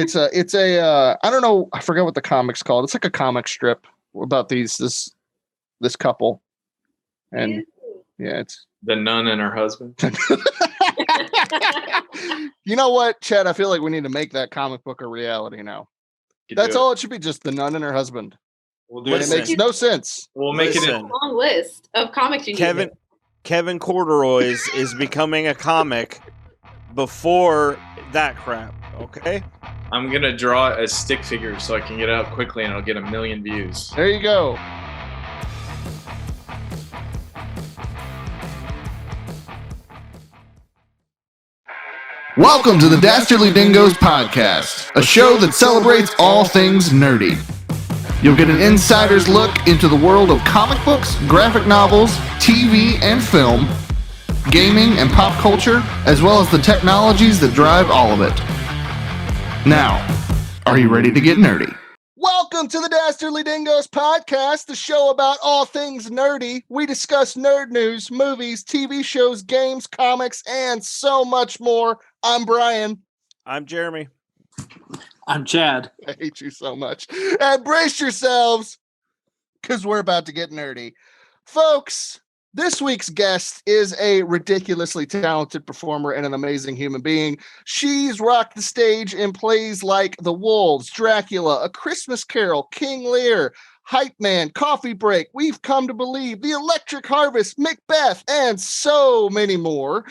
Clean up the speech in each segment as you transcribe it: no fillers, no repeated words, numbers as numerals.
It's a I don't know, I forget what the comic's called. It's like a comic strip about this couple. And yeah, it's The Nun and Her Husband. You know what, Chad? I feel like we need to make that comic book a reality now. That's all it should be, just The Nun and Her Husband. We'll do it makes no sense. We'll make it a long list of comics you need. Kevin Corduroy's is becoming a comic before that crap, okay? I'm going to draw a stick figure so I can get out quickly and it'll get 1 million views. There you go. Welcome to the Dastardly Dingoes podcast, a show that celebrates all things nerdy. You'll get an insider's look into the world of comic books, graphic novels, TV and film, gaming and pop culture, as well as the technologies that drive all of it. Now, are you ready to get nerdy? Welcome to the Dastardly Dingoes podcast, the show about all things nerdy. We discuss nerd news, movies, TV shows, games, comics, and so much more. I'm Brian. I'm Jeremy. I'm Chad. I hate you so much. And brace yourselves, because we're about to get nerdy. Folks, this week's guest is a ridiculously talented performer and an amazing human being. She's rocked the stage in plays like The Wolves, Dracula, A Christmas Carol, King Lear, Hype Man, Coffee Break, We've Come to Believe, The Electric Harvest, Macbeth, and so many more.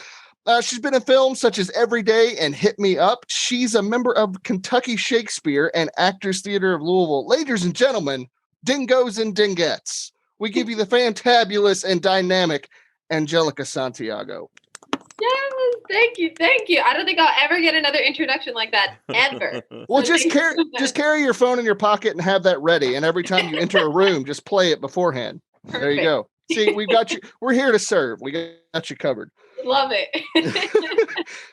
She's been in films such as Every Day and Hit Me Up. She's a member of Kentucky Shakespeare and Actors Theater of Louisville. Ladies and gentlemen, Dingoes and Dingettes. We give you the fantabulous and dynamic Angelica Santiago. Yes, thank you. I don't think I'll ever get another introduction like that, ever. Well, just carry your phone in your pocket and have that ready. And every time you enter a room, just play it beforehand. Perfect. There you go. See, we've got you. We're here to serve. We got you covered. Love it.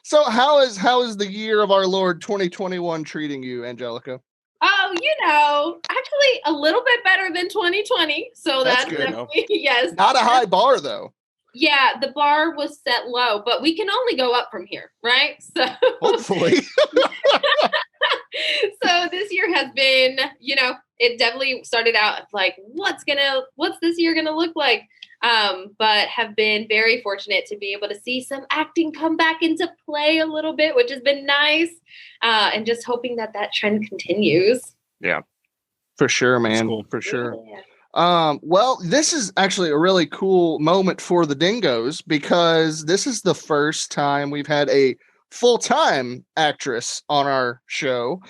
So how is the year of our Lord 2021 treating you, Angelica? Oh, actually a little bit better than 2020. So that's good. Definitely, yes. Not a high bar though. Yeah, the bar was set low, but we can only go up from here, right? So hopefully. So this year has been, it definitely started out like, what's this year gonna look like? But have been very fortunate to be able to see some acting come back into play a little bit, which has been nice. And just hoping that trend continues. Yeah, for sure, man. Cool. For sure. Yeah. Well, this is actually a really cool moment for the Dingoes because this is the first time we've had a full-time actress on our show.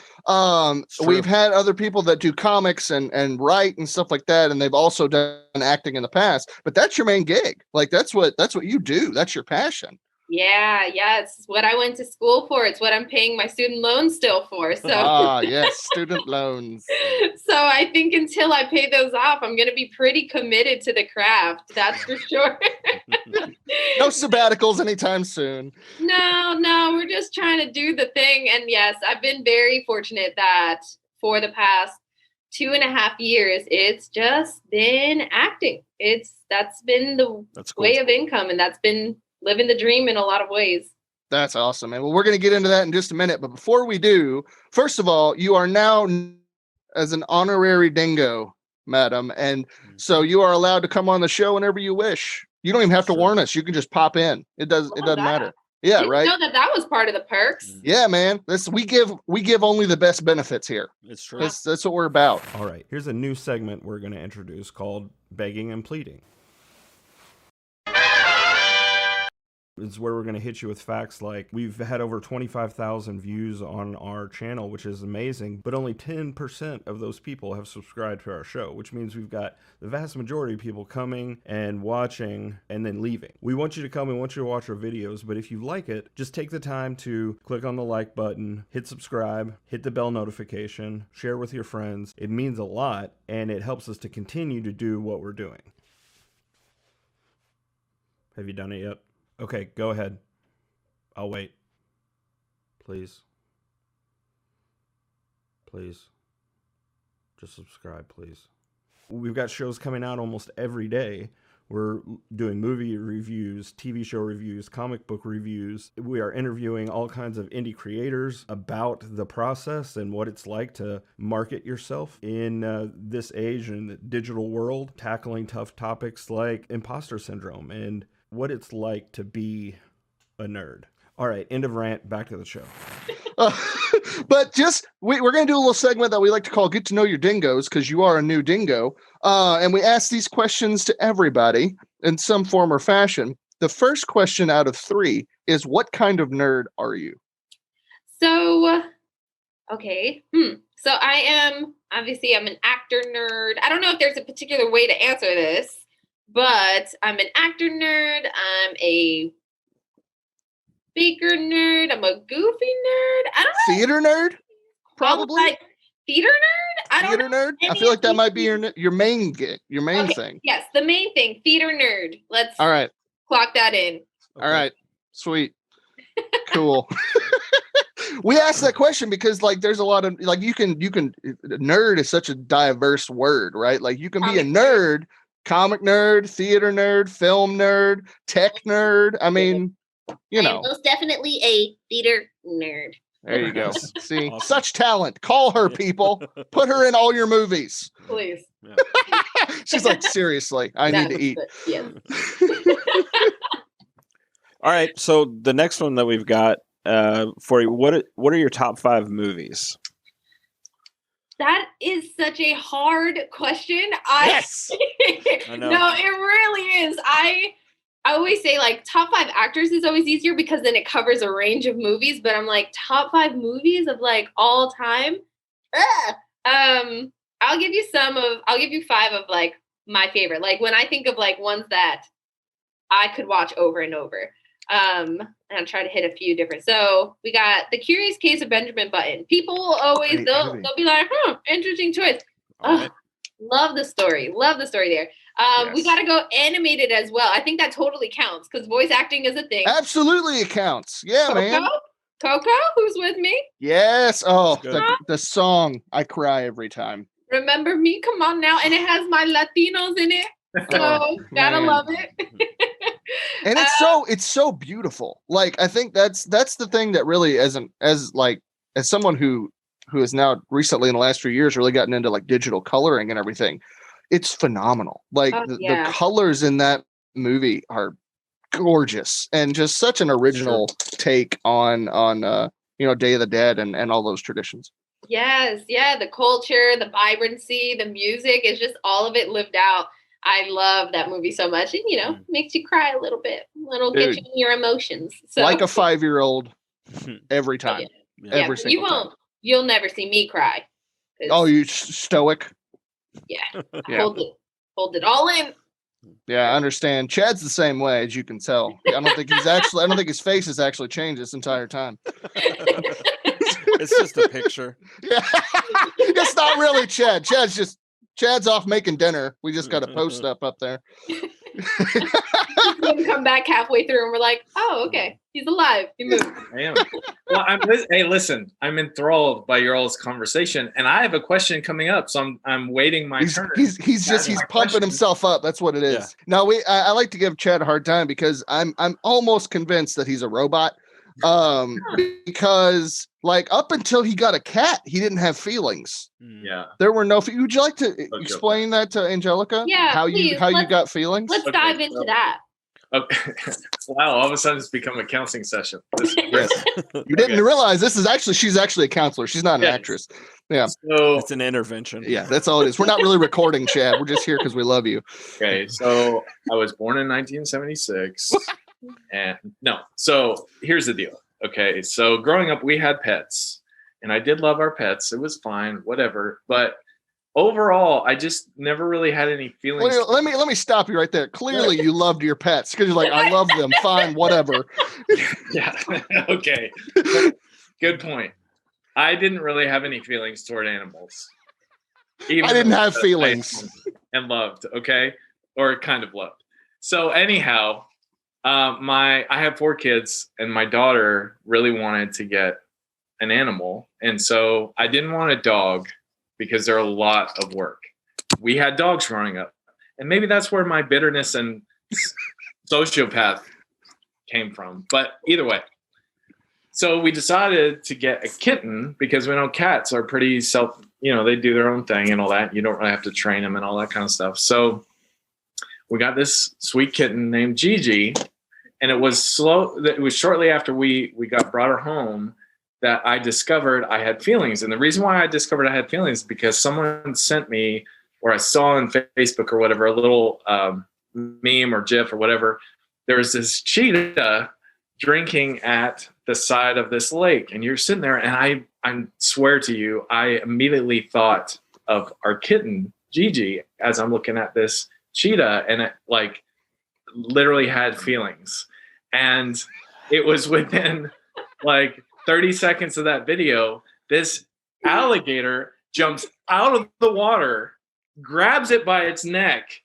We've had other people that do comics and write and stuff like that, and they've also done acting in the past, but that's your main gig. Like that's what you do. That's your passion. Yeah, it's what I went to school for. It's what I'm paying my student loans still for. So yes, student loans. So I think until I pay those off, I'm going to be pretty committed to the craft. That's for sure. No sabbaticals anytime soon. No, we're just trying to do the thing. And yes, I've been very fortunate that for the past 2.5 years, it's just been acting. That's been the way of income, and that's been living the dream in a lot of ways. That's awesome, man. Well, we're going to get into that in just a minute. But before we do, first of all, you are now as an honorary dingo, madam. And so you are allowed to come on the show whenever you wish. You don't even have to warn us. You can just pop in. It doesn't matter. Yeah, didn't right. know that was part of the perks. Yeah, man. We give only the best benefits here. It's true. That's what we're about. All right. Here's a new segment we're going to introduce called Begging and Pleading. It's where we're going to hit you with facts like we've had over 25,000 views on our channel, which is amazing, but only 10% of those people have subscribed to our show, which means we've got the vast majority of people coming and watching and then leaving. We want you to come and want you to watch our videos, but if you like it, just take the time to click on the like button, hit subscribe, hit the bell notification, share with your friends. It means a lot, and it helps us to continue to do what we're doing. Have you done it yet? Okay, go ahead. I'll wait. Please. Just subscribe, please. We've got shows coming out almost every day. We're doing movie reviews, TV show reviews, comic book reviews. We are interviewing all kinds of indie creators about the process and what it's like to market yourself in this age and the digital world, tackling tough topics like imposter syndrome and what it's like to be a nerd. All right, end of rant, back to the show. But just, we're going to do a little segment that we like to call Get to Know Your Dingoes, because you are a new dingo. And we ask these questions to everybody in some form or fashion. The first question out of 3 is, what kind of nerd are you? So, okay. So I'm an actor nerd. I don't know if there's a particular way to answer this, but I'm an actor nerd. I'm a baker nerd. I'm a goofy nerd. I don't know. Theater nerd? Probably. Like theater nerd? I don't know. Nerd? I feel like that might be your main gig, your main thing. Yes, the main thing. Theater nerd. Let's all right. Clock that in. Okay. All right. Sweet. Cool. We asked that question because like there's a lot of like you can nerd is such a diverse word, right? Like you can be a nerd, comic nerd, theater nerd, film nerd, tech nerd. I mean, you know, most definitely a theater nerd. There you go. See, awesome. Such talent. Call her, people. Put her in all your movies. Please. Yeah. She's like, seriously, I need to eat. Yes. All right. So the next one that we've got for you, what are your top 5 movies? That is such a hard question. Yes. I know. No, it really is. I always say like top 5 actors is always easier because then it covers a range of movies. But I'm like top 5 movies of like all time. I'll give you 5 of like my favorite. Like when I think of like ones that I could watch over and over. And I'll try to hit a few different. So we got The Curious Case of Benjamin Button. People always they'll be like, interesting choice. Right. Love the story. Love the story there. Yes. We got to go animated as well. I think that totally counts because voice acting is a thing. Absolutely, it counts. Yeah, Coco? man. Coco, who's with me? Yes. Oh, Good. the song. I cry every time. Remember me? Come on now. And it has my Latinos in it. So gotta love it. And it's so beautiful. Like I think that's the thing that really as someone who has now recently in the last few years really gotten into like digital coloring and everything, it's phenomenal. Like the colors in that movie are gorgeous and just such an original take on Day of the Dead and all those traditions. Yes, yeah, the culture, the vibrancy, the music is just all of it lived out. I love that movie so much. And, makes you cry a little bit. Get you in your emotions. So, like a 5-year-old every time. Every single time. You'll never see me cry. Oh, you stoic? Yeah. Hold it all in. Yeah, I understand. Chad's the same way, as you can tell. I don't think his face has actually changed this entire time. It's just a picture. Yeah. It's not really Chad. Chad's off making dinner. We just got a post up there. Come back halfway through and we're like, oh, okay. He's alive. He moved. I am. Well, hey, listen, I'm enthralled by your all's conversation and I have a question coming up. So I'm waiting my turn. He's pumping himself up. That's what it is. Yeah. Now I like to give Chad a hard time because I'm almost convinced that he's a robot. Because like up until he got a cat, he didn't have feelings. Yeah, there were no. Would you like to explain that to Angelica? Yeah, how you got feelings? Let's dive into that. Okay. Wow, all of a sudden it's become a counseling session. Yes. You didn't realize she's actually a counselor. She's not an actress. Yeah, so it's an intervention. Yeah, that's all it is. We're not really recording, Chad. We're just here because we love you. Okay, so I was born in 1976. And no, so here's the deal. Okay, so growing up, we had pets, and I did love our pets. It was fine, whatever. But overall, I just never really had any feelings. Let me stop you right there. Clearly, you loved your pets because you're like, I love them. Fine, whatever. Yeah. Okay. Good point. I didn't really have any feelings toward animals. I didn't have feelings and loved. Okay, or kind of loved. So anyhow. I have 4 kids and my daughter really wanted to get an animal. And so I didn't want a dog because they're a lot of work. We had dogs growing up And maybe that's where my bitterness and sociopath came from. But either way. So we decided to get a kitten because we know cats are pretty they do their own thing and all that. You don't really have to train them and all that kind of stuff. So we got this sweet kitten named Gigi, and it was shortly after we brought her home that I discovered I had feelings. And the reason why I discovered I had feelings is because someone sent me, or I saw on Facebook or whatever, a little meme or GIF or whatever. There was this cheetah drinking at the side of this lake, and you're sitting there, and I swear to you, I immediately thought of our kitten Gigi as I'm looking at this cheetah, and it like literally had feelings. And it was within like 30 seconds of that video, this alligator jumps out of the water, grabs it by its neck,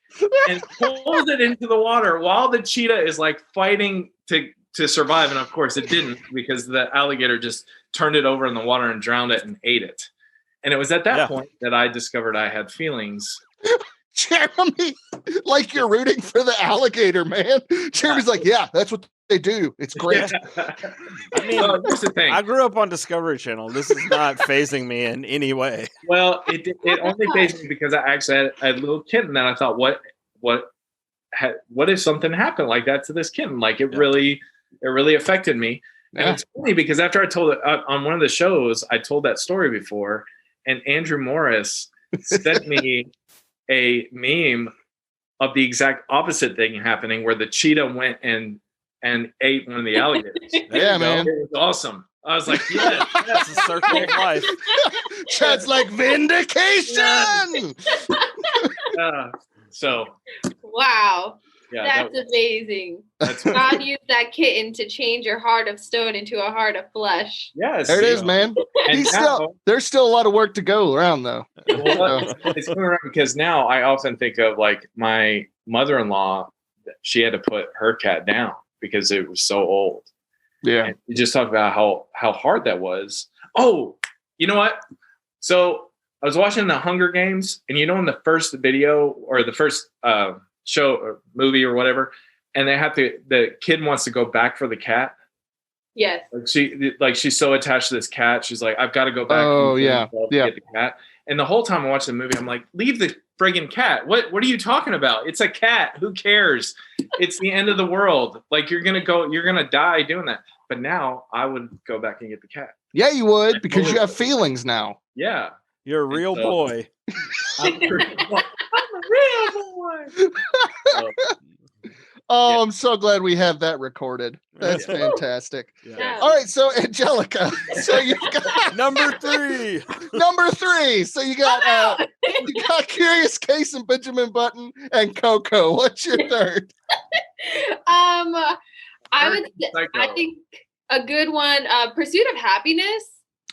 and pulls it into the water while the cheetah is like fighting to survive. And of course it didn't, because the alligator just turned it over in the water and drowned it and ate it. And it was at that point that I discovered I had feelings. Jeremy, like you're rooting for the alligator, man. Jeremy's like, yeah, that's what they do. It's great. I mean, here's the thing. I grew up on Discovery Channel. This is not phasing me in any way. Well, it only phased me because I actually had a little kitten that I thought, what if something happened like that to this kitten? Like it really affected me. And it's funny because after I told it on one of the shows, I told that story before, and Andrew Morris sent me a meme of the exact opposite thing happening, where the cheetah went and ate one of the alligators. Yeah, man. It was awesome. I was like, yes, that's a circle of life. Chad's like, vindication. So wow. Yeah, that's amazing. That's God used that kitten to change your heart of stone into a heart of flesh. Yes, there it is, man. There's still a lot of work to go around, though. Well, it's coming around because now I often think of like my mother-in-law. She had to put her cat down because it was so old. Yeah, and you just talked about how hard that was. Oh, you know what? So I was watching the Hunger Games, and in the first video or the first show or movie or whatever, and the kid wants to go back for the cat. Yes. She's so attached to this cat. She's like, I've got to go back. To get the cat. And the whole time I watched the movie, I'm like, leave the friggin' cat. What are you talking about? It's a cat. Who cares? It's the end of the world. Like you're gonna die doing that. But now I would go back and get the cat. Yeah, you would, because you have feelings now. Yeah. You're a real boy. I'm a real boy. Oh, I'm so glad we have that recorded. That's fantastic. Yeah. All right, so Angelica, so you've got number 3. Number 3. So you got Curious Case and Benjamin Button and Coco. What's your third? I think a good one, Pursuit of Happiness.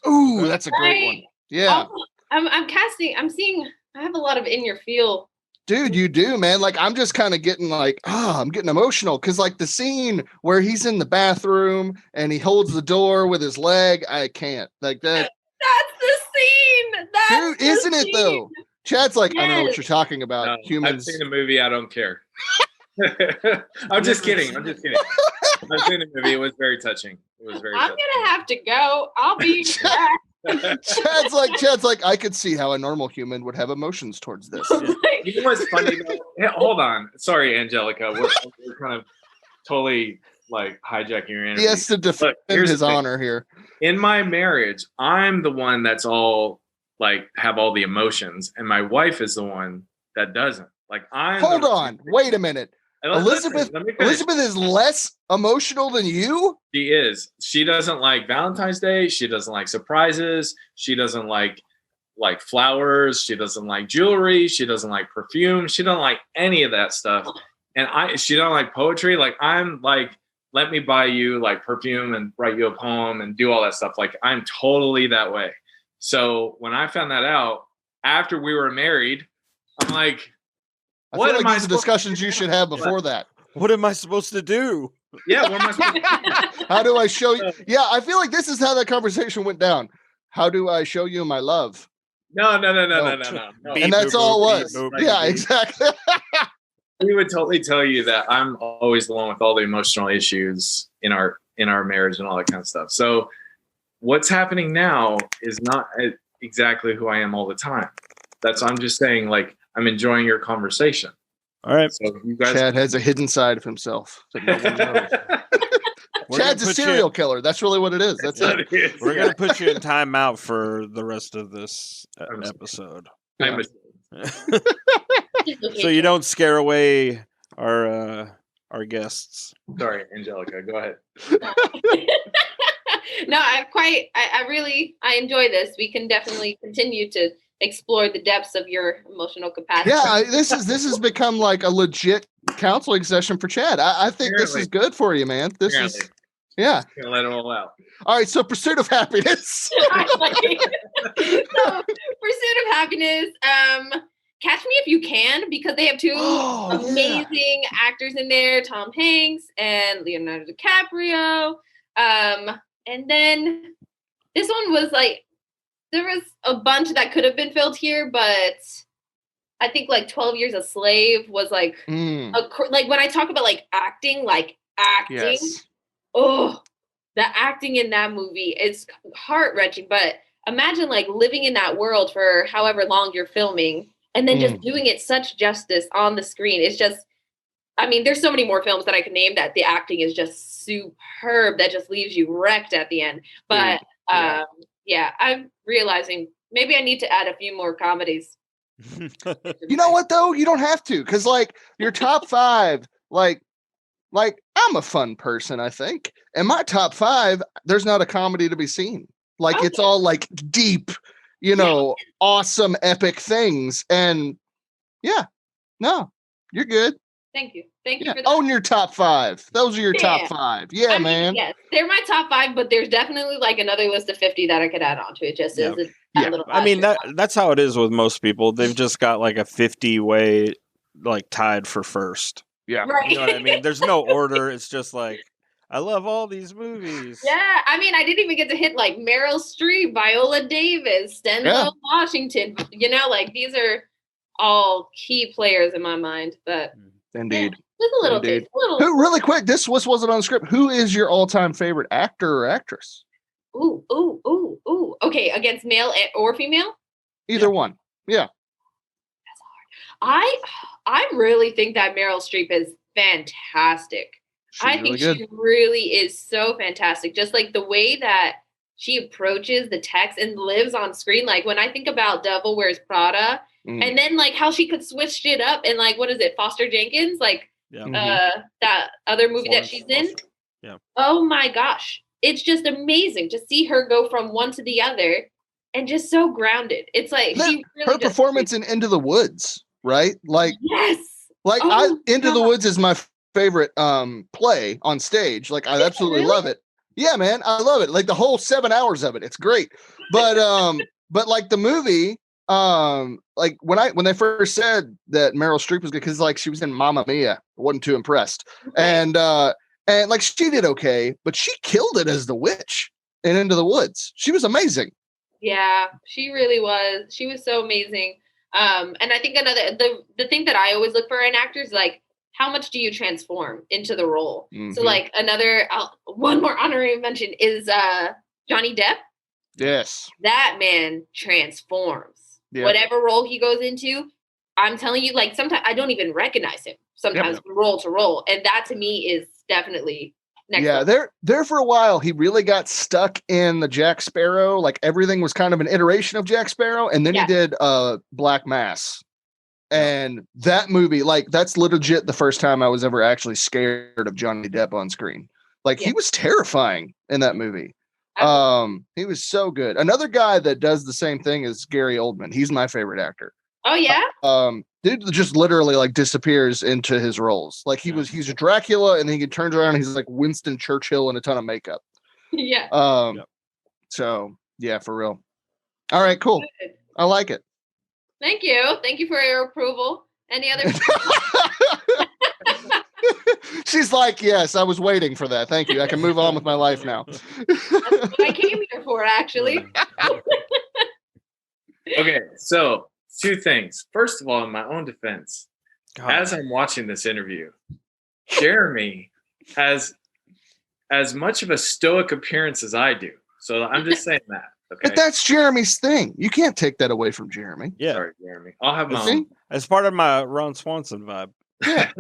Ooh, that's a great one. Yeah. I'm seeing I have a lot of in your feel. Dude, you do, man. Like, I'm just kind of getting I'm getting emotional because, like, the scene where he's in the bathroom and he holds the door with his leg, I can't. Like that. That's the scene. Dude, isn't it though? Chad's like, I don't know what you're talking about. No, Humans. I've seen the movie. I don't care. I'm just kidding. I've seen the movie. It was very touching. I'm gonna have to go. I'll be back. Chad's like, I could see how a normal human would have emotions towards this. You know what's funny? Hold on. Sorry, Angelica. We're kind of totally like hijacking your energy. He has to defend his honor here. In my marriage, I'm the one that's all like have all the emotions, and my wife is the one that doesn't. Like Hold on. Wait a minute. Elizabeth is less emotional than you? She is. She doesn't like Valentine's Day. She doesn't like surprises. She doesn't like flowers. She doesn't like jewelry. She doesn't like perfume. She doesn't like any of that stuff. And she don't like poetry. Like I'm like, let me buy you like perfume and write you a poem and do all that stuff. Like I'm totally that way. So when I found that out after we were married, I'm like, what am these are discussions you should have before that? What am I supposed to do? Yeah, what am I supposed to do? How do I show you? Yeah, I feel like this is how that conversation went down. How do I show you my love? No. And that's all it was. Beep, boop, Yeah, beep. exactly. He would totally tell you that I'm always the one with all the emotional issues in our marriage and all that kind of stuff. So what's happening now is not exactly who I am all the time. I'm just saying, like, I'm enjoying your conversation. All right. So you guys, Chad has a hidden side of himself that no one knows. We're Chad's a gonna put serial killer. That's really what it is. That's it. We're going to put you in timeout for the rest of this episode. I'm So you don't scare away our guests. sorry, Angelica. Go ahead. No, I enjoy this. We can definitely continue to explore the depths of your emotional capacity. Yeah, this has become like a legit counseling session for Chad. I think this is good for you, man. This is yeah. Gonna let it all out. All right, so Pursuit of Happiness. So, Pursuit of Happiness. Catch Me If You Can, because they have two amazing actors in there, Tom Hanks and Leonardo DiCaprio. And then this one was like, there was a bunch that could have been filled here, but I think like 12 Years a Slave was like, like when I talk about like acting, Yes. oh, the acting in that movie is heart-wrenching. But imagine like living in that world for however long you're filming and then just doing it such justice on the screen. It's just, I mean, there's so many more films that I could name that the acting is just superb, that just leaves you wrecked at the end. But yeah, I'm realizing maybe I need to add a few more comedies. You know what though? You don't have to, because like your top 5, like I'm a fun person, I think, and my top 5, there's not a comedy to be seen. Like it's all like deep, awesome, epic things, and no, you're good. Thank you for that. Own your top 5. Those are your top 5. Yeah, I mean, man. Yes, they're my top 5, but there's definitely like another list of 50 that I could add on to it. Just as a little. I mean that's how it is with most people. They've just got like a 50 way like tied for first. Yeah, right. You know what I mean? There's no order. It's just like, I love all these movies. Yeah, I mean, I didn't even get to hit like Meryl Streep, Viola Davis, Denzel Washington. Like these are all key players in my mind. But indeed. Just a little taste. Who, really quick, this wasn't on the script. Who is your all-time favorite actor or actress? Ooh. Okay, against male or female? Either one. Yeah. That's hard. I really think that Meryl Streep is fantastic. I think she really is so fantastic. Just like the way that she approaches the text and lives on screen. Like when I think about Devil Wears Prada, and then like how she could switch it up and like, what is it, Foster Jenkins? Like that other movie that she's in. Yeah. Oh my gosh. It's just amazing to see her go from one to the other and just so grounded. It's like her performance in Into the Woods, right? Like yes. Like Into the Woods is my favorite play on stage. Like I absolutely love it. Yeah, man, I love it. Like the whole 7 hours of it. It's great. But but like the movie, like when they first said that Meryl Streep was good, because like she was in Mamma Mia, I wasn't too impressed. And like she did okay, but she killed it as the witch in Into the Woods. She was amazing. Yeah, she really was. She was so amazing. And I think the thing that I always look for in actors, like how much do you transform into the role? So like one more honorary mention is Johnny Depp. Yes. That man transforms. Yep. Whatever role he goes into, I'm telling you, like sometimes I don't even recognize him sometimes from role to role. And that to me is definitely next level. There for a while, he really got stuck in the Jack Sparrow. Like everything was kind of an iteration of Jack Sparrow. And then he did Black Mass. And that movie, like that's legit the first time I was ever actually scared of Johnny Depp on screen. Like he was terrifying in that movie. He was so good. Another guy that does the same thing is Gary Oldman. He's my favorite actor. Oh yeah. Dude just literally like disappears into his roles. Like he's a Dracula, and then he turns around and he's like Winston Churchill in a ton of makeup. Yeah. So yeah, for real. All right, cool. Good. I like it. Thank you. Thank you for your approval. Any other? She's like, yes, I was waiting for that. Thank you. I can move on with my life now. That's what I came here for, actually. Okay, so 2 things. First of all, in my own defense, God. as I'm watching this interview, Jeremy has as much of a stoic appearance as I do. So I'm just saying that. Okay. But that's Jeremy's thing. You can't take that away from Jeremy. Yeah. Sorry, Jeremy. I'll have my See? own. As part of my Ron Swanson vibe. Yeah.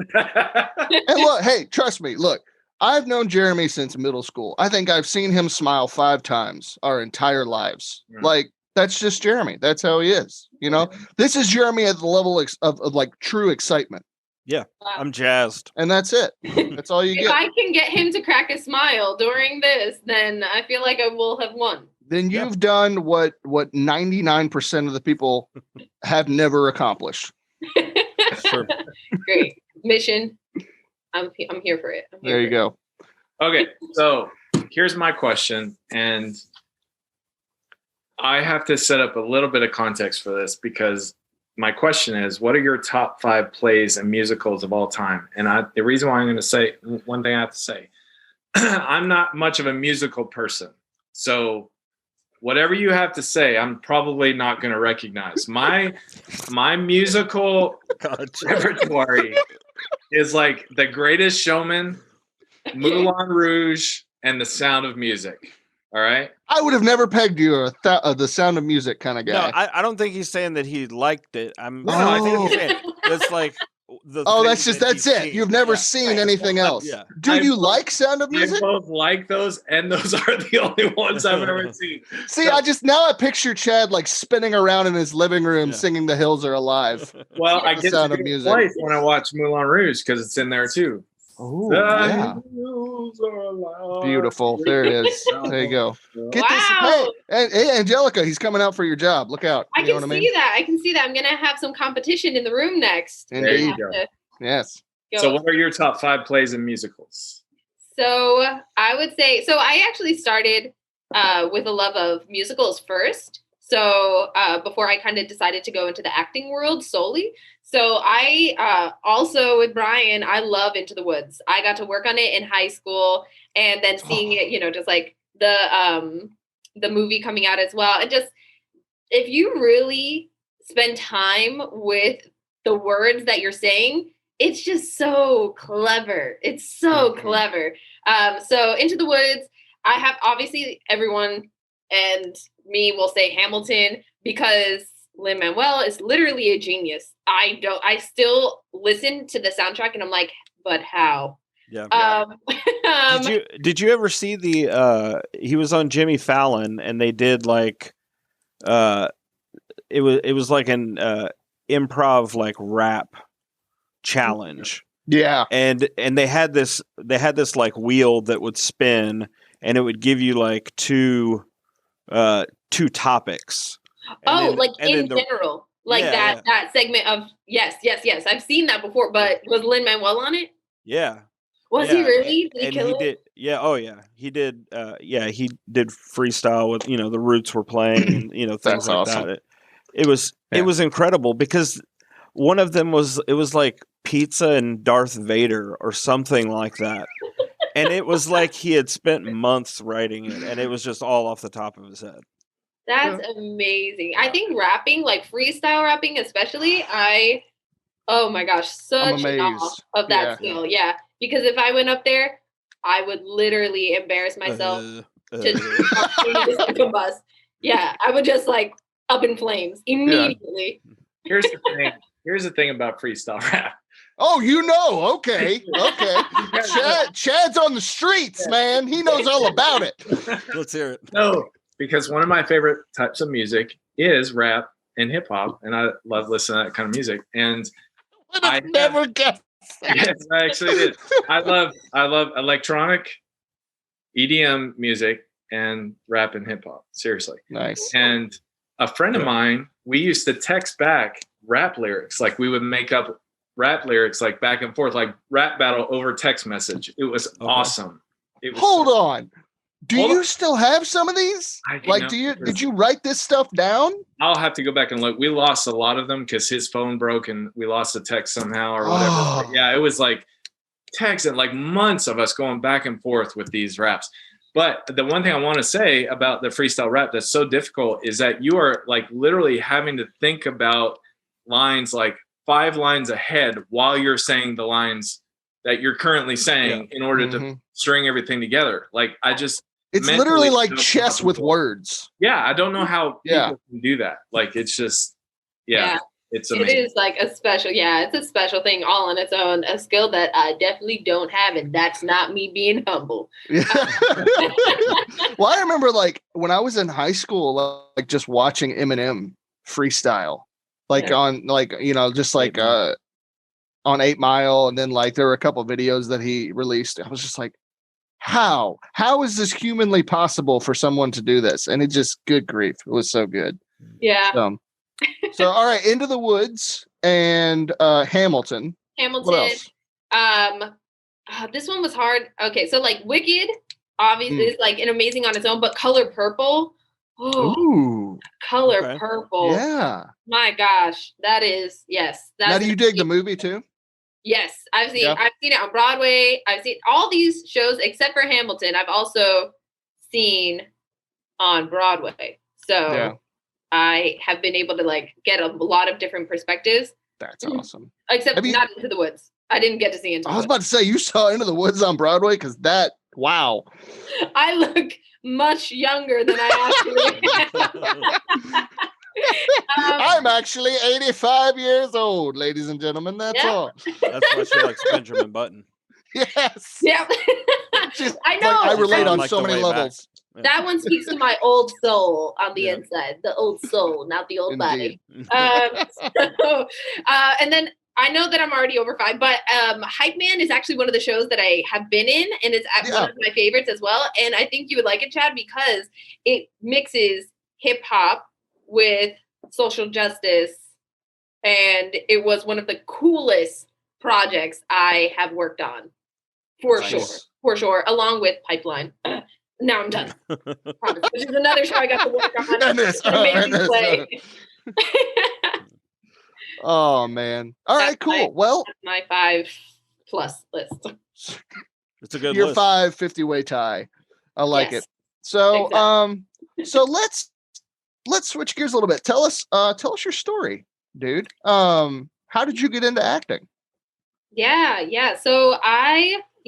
And look, hey, trust me. Look, I've known Jeremy since middle school. I think I've seen him smile 5 times our entire lives. Like, that's just Jeremy. That's how he is. You know, this is Jeremy at the level of like true excitement. Yeah. Wow. I'm jazzed. And that's it. That's all you If get. I can get him to crack a smile during this, then I feel like I will have won. Then you've done what 99% of the people have never accomplished. Sure. Great mission. I'm here for it. There you go. Okay, so here's my question, and I have to set up a little bit of context for this because my question is, what are your top 5 plays and musicals of all time? And the reason why I'm going to say one thing I have to say, I'm not much of a musical person. So whatever you have to say, I'm probably not going to recognize. My musical repertoire is like The Greatest Showman, Moulin Rouge, and The Sound of Music. All right. I would have never pegged you the Sound of Music kind of guy. No, I don't think he's saying that he liked it. I think he's saying that's like the that's it. You've never seen anything else. Yeah. Do you like Sound of Music? I both like those, and those are the only ones I've ever seen. See, I picture Chad like spinning around in his living room singing "The Hills Are Alive." Well, I The get Sound to of be Music. twice when I watch Moulin Rouge because it's in there too. Oh, The yeah. hills are alive. Beautiful. There it is. There you go. Get Wow. this. Hey, Angelica, he's coming out for your job. Look out. I You know can what I see mean? that. I can see that. I'm gonna have some competition in the room next. Indeed. There you Have go. to Yes. go. So, what are your top 5 plays and musicals? So I would say, I actually started with a love of musicals first. So before I kind of decided to go into the acting world solely. So I also with Brian, I love Into the Woods. I got to work on it in high school and then seeing it, just like the movie coming out as well. And just, if you really spend time with the words that you're saying, it's just so clever. It's so clever. So Into the Woods, I have obviously everyone and me will say Hamilton because Lin-Manuel is literally a genius. I still listen to the soundtrack and I'm like, but how? Yeah. Did you ever see he was on Jimmy Fallon and they did like it was like an improv like rap challenge. Yeah. And they had this like wheel that would spin and it would give you like two topics. In general. Like that segment of yes. I've seen that before, but was Lin-Manuel on it? Yeah. Was he really? Did he kill it? Did. Yeah. Oh yeah. He did. He did freestyle with the Roots were playing and things That's like awesome. that. It was incredible because one of them was like pizza and Darth Vader or something like that. And it was like he had spent months writing it and it was just all off the top of his head. That's amazing. I think rapping, like freestyle rapping especially, oh my gosh, such an awe of that skill. Yeah. Because if I went up there, I would literally embarrass myself to combust. Yeah, I would just like up in flames immediately. Yeah. Here's the thing about freestyle rap. Oh, okay. Chad's on the streets, man. He knows all about it. Let's hear it. No, because one of my favorite types of music is rap and hip hop, and I love listening to that kind of music. And I never guessed. Yes, I actually did. I love electronic, EDM music, and rap and hip hop. Seriously, nice. And a friend of mine, we used to text back rap lyrics. Like we would make up rap lyrics like back and forth, like rap battle over text message. It was awesome. Hold on. Do you still have some of these? Did you write this stuff down? I'll have to go back and look. We lost a lot of them because his phone broke and we lost the text somehow or whatever. Oh. Yeah, it was like text and like months of us going back and forth with these raps. But the one thing I want to say about the freestyle rap that's so difficult is that you are like literally having to think about lines like 5 lines ahead while you're saying the lines that you're currently saying in order to string everything together. Like it's literally like chess with words. Yeah, I don't know how people can do that. Like it's just it's amazing. It is like a special, it's a special thing all on its own, a skill that I definitely don't have, and that's not me being humble. Well, I remember like when I was in high school, like just watching Eminem freestyle, like on like, you know, just like on 8 Mile, and then like there were a couple of videos that he released. I was just like, how is this humanly possible for someone to do this? And it just, good grief, it was so good. So all right, Into the Woods and Hamilton. What else? This one was hard. Okay, so like Wicked obviously is like an amazing on its own, but Color Purple. Ooh, Color Purple. Yeah. My gosh, that is now, do you dig the movie too? Yes, I've seen it on Broadway. I've seen all these shows except for Hamilton. I've also seen on Broadway. So I have been able to like get a lot of different perspectives. That's awesome. Except not Into the Woods. I didn't get to see Into the Woods. I was about to say, you saw Into the Woods on Broadway? Because wow. I look much younger than I actually am. I'm actually 85 years old, ladies and gentlemen. That's all. That's why she likes Benjamin Button. Yes. Yeah. I know. I relate on so many levels. Yeah. That one speaks to my old soul on the inside. The old soul, not the old body. And then I know that I'm already over 5, but Hype Man is actually one of the shows that I have been in, and it's one of my favorites as well. And I think you would like it, Chad, because it mixes hip hop with social justice, and it was one of the coolest projects I have worked on, for sure, along with Pipeline. Now I'm done. Promise. Which is another show I got to work on. Amazing play. Oh man! All right, cool. Well, my 5+ list. It's a good your list. 550-way tie. I like it. So, so let's switch gears a little bit. Tell us your story, dude. How did you get into acting? Yeah. So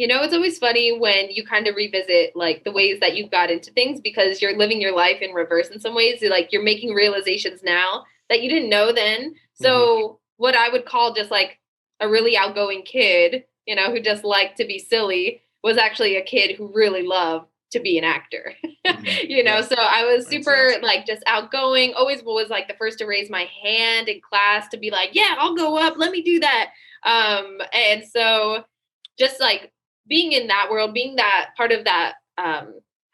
it's always funny when you kind of revisit like the ways that you got into things, because you're living your life in reverse in some ways. You're making realizations now that you didn't know then. So what I would call just like a really outgoing kid, who just liked to be silly, was actually a kid who really loved to be an actor. So I was super like just outgoing, always was like the first to raise my hand in class to be like, yeah, I'll go up, let me do that. And so just like being in that world, being that part of that,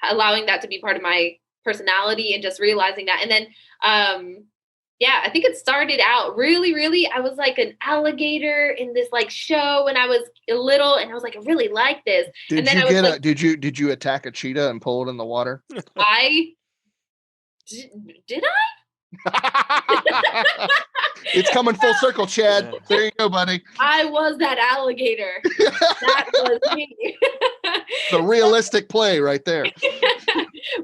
allowing that to be part of my personality and just realizing that. And then, I think it started out really, I was like an alligator in this like show when I was little, and I was like, I really like this. Did you attack a cheetah and pull it in the water? Did I? It's coming full circle, Chad. There you go, buddy. I was that alligator. That was me. The realistic play right there.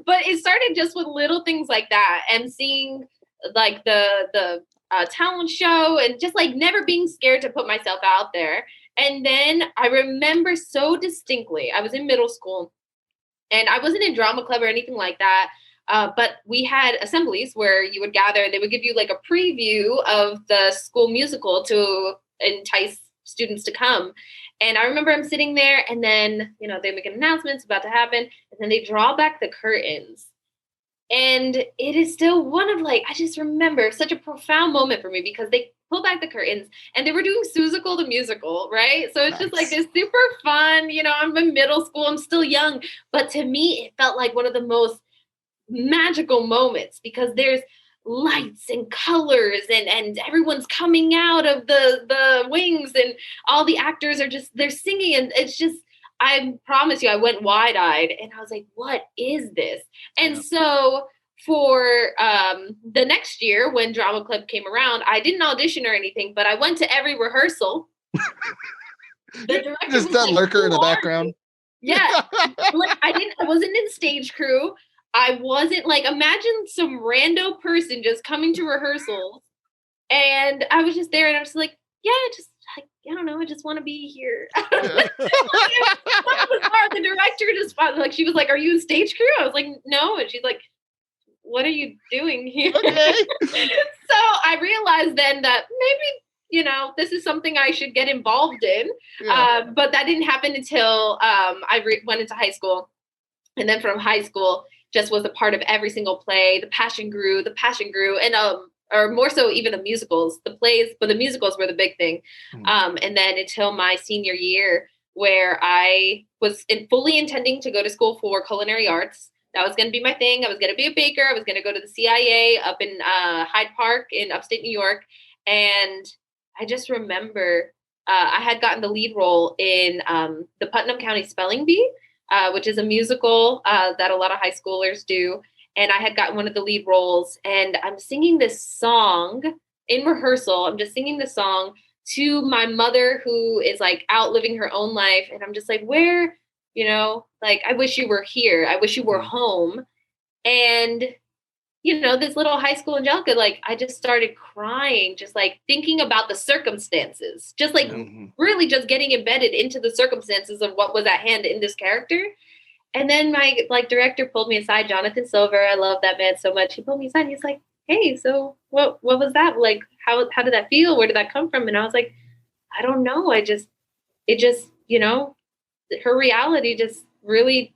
But it started just with little things like that, and seeing like the talent show, and just like never being scared to put myself out there. And then I remember so distinctly, I was in middle school, and I wasn't in drama club or anything like that. But we had assemblies where you would gather, and they would give you like a preview of the school musical to entice students to come. And I remember I'm sitting there, and then, they make an announcement, it's about to happen. And then they draw back the curtains. And it is still one of like, I just remember such a profound moment for me, because they pulled back the curtains and they were doing Seussical the musical, right? So it's just like this super fun, I'm in middle school, I'm still young. But to me, it felt like one of the most magical moments, because there's lights and colors, and everyone's coming out of the wings, and all the actors are they're singing, and it's just, I promise you, I went wide-eyed, and I was like, what is this? And so for the next year, when Drama Club came around, I didn't audition or anything, but I went to every rehearsal. Just that lurker in the background. Yeah. Like I wasn't in stage crew. I wasn't like, imagine some rando person just coming to rehearsals, and I was just there, and I was like, yeah, just like, I don't know, I just want to be here. Yeah. The director just like, she was like, are you in stage crew? I was like, no. And she's like, what are you doing here? Okay. So I realized then that maybe, this is something I should get involved in. Yeah. But that didn't happen until I went into high school. And then from high school, just was a part of every single play. The passion grew, and or more so even the musicals, the plays, but the musicals were the big thing. And then until my senior year, where I was fully intending to go to school for culinary arts. That was going to be my thing. I was going to be a baker. I was going to go to the CIA up in Hyde Park in upstate New York. And I just remember I had gotten the lead role in the Putnam County Spelling Bee, which is a musical that a lot of high schoolers do. And I had gotten one of the lead roles, and I'm singing this song in rehearsal. I'm just singing the song to my mother, who is like out living her own life. And I'm just like, where, like, I wish you were here. I wish you were home. And, this little high school Angelica, like, I just started crying, just like thinking about the circumstances, just like really just getting embedded into the circumstances of what was at hand in this character. And then my director pulled me aside, Jonathan Silver. I love that man so much. He pulled me aside. He's like, hey, so what was that? Like, how did that feel? Where did that come from? And I was like, I don't know. It just, her reality just really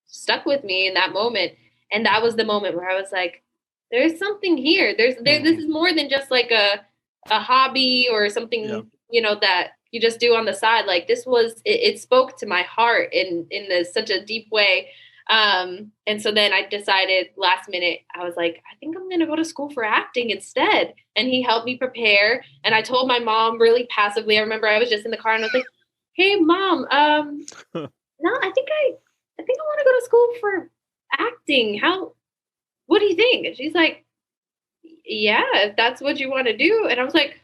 stuck with me in that moment. And that was the moment where I was like, there's something here. This is more than just like a hobby or something, that you just do on the side. Like, this was, it spoke to my heart in such a deep way. And so then I decided last minute, I was like, I think I'm going to go to school for acting instead. And he helped me prepare. And I told my mom really passively. I remember I was just in the car and I was like, hey mom, no, I think I want to go to school for acting. What do you think? And she's like, yeah, if that's what you want to do. And I was like,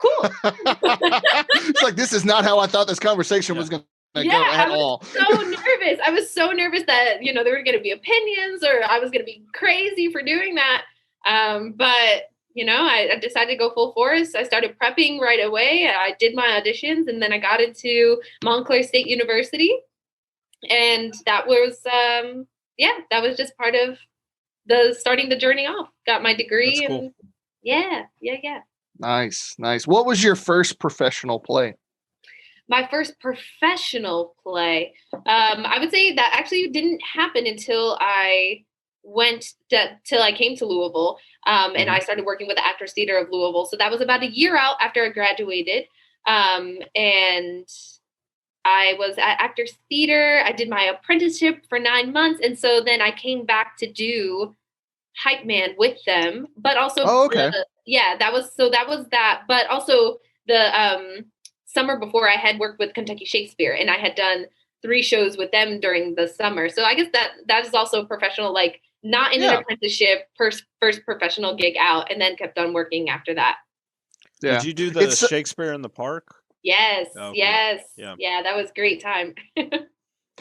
cool. It's like, this is not how I thought this conversation was going to go at all. So nervous. I was so nervous that, there were going to be opinions, or I was going to be crazy for doing that. But, I decided to go full force. I started prepping right away. I did my auditions, and then I got into Montclair State University. And that was, that was just part of starting the journey off. Got my degree. That's cool. And yeah. Nice. What was your first professional play? My first professional play, I would say that actually didn't happen until I till I came to Louisville, and I started working with the Actors Theater of Louisville. So that was about a year out after I graduated, and I was at Actors Theater. I did my apprenticeship for 9 months, and so then I came back to do Hype Man with them, but also that was that. But also the summer before, I had worked with Kentucky Shakespeare, and I had done 3 shows with them during the summer. So I guess that is also professional, like not in an apprenticeship, first professional gig out, and then kept on working after that. Yeah. Did you do the Shakespeare in the Park? Yes. Okay. Yes. Yeah. Yeah, that was a great time.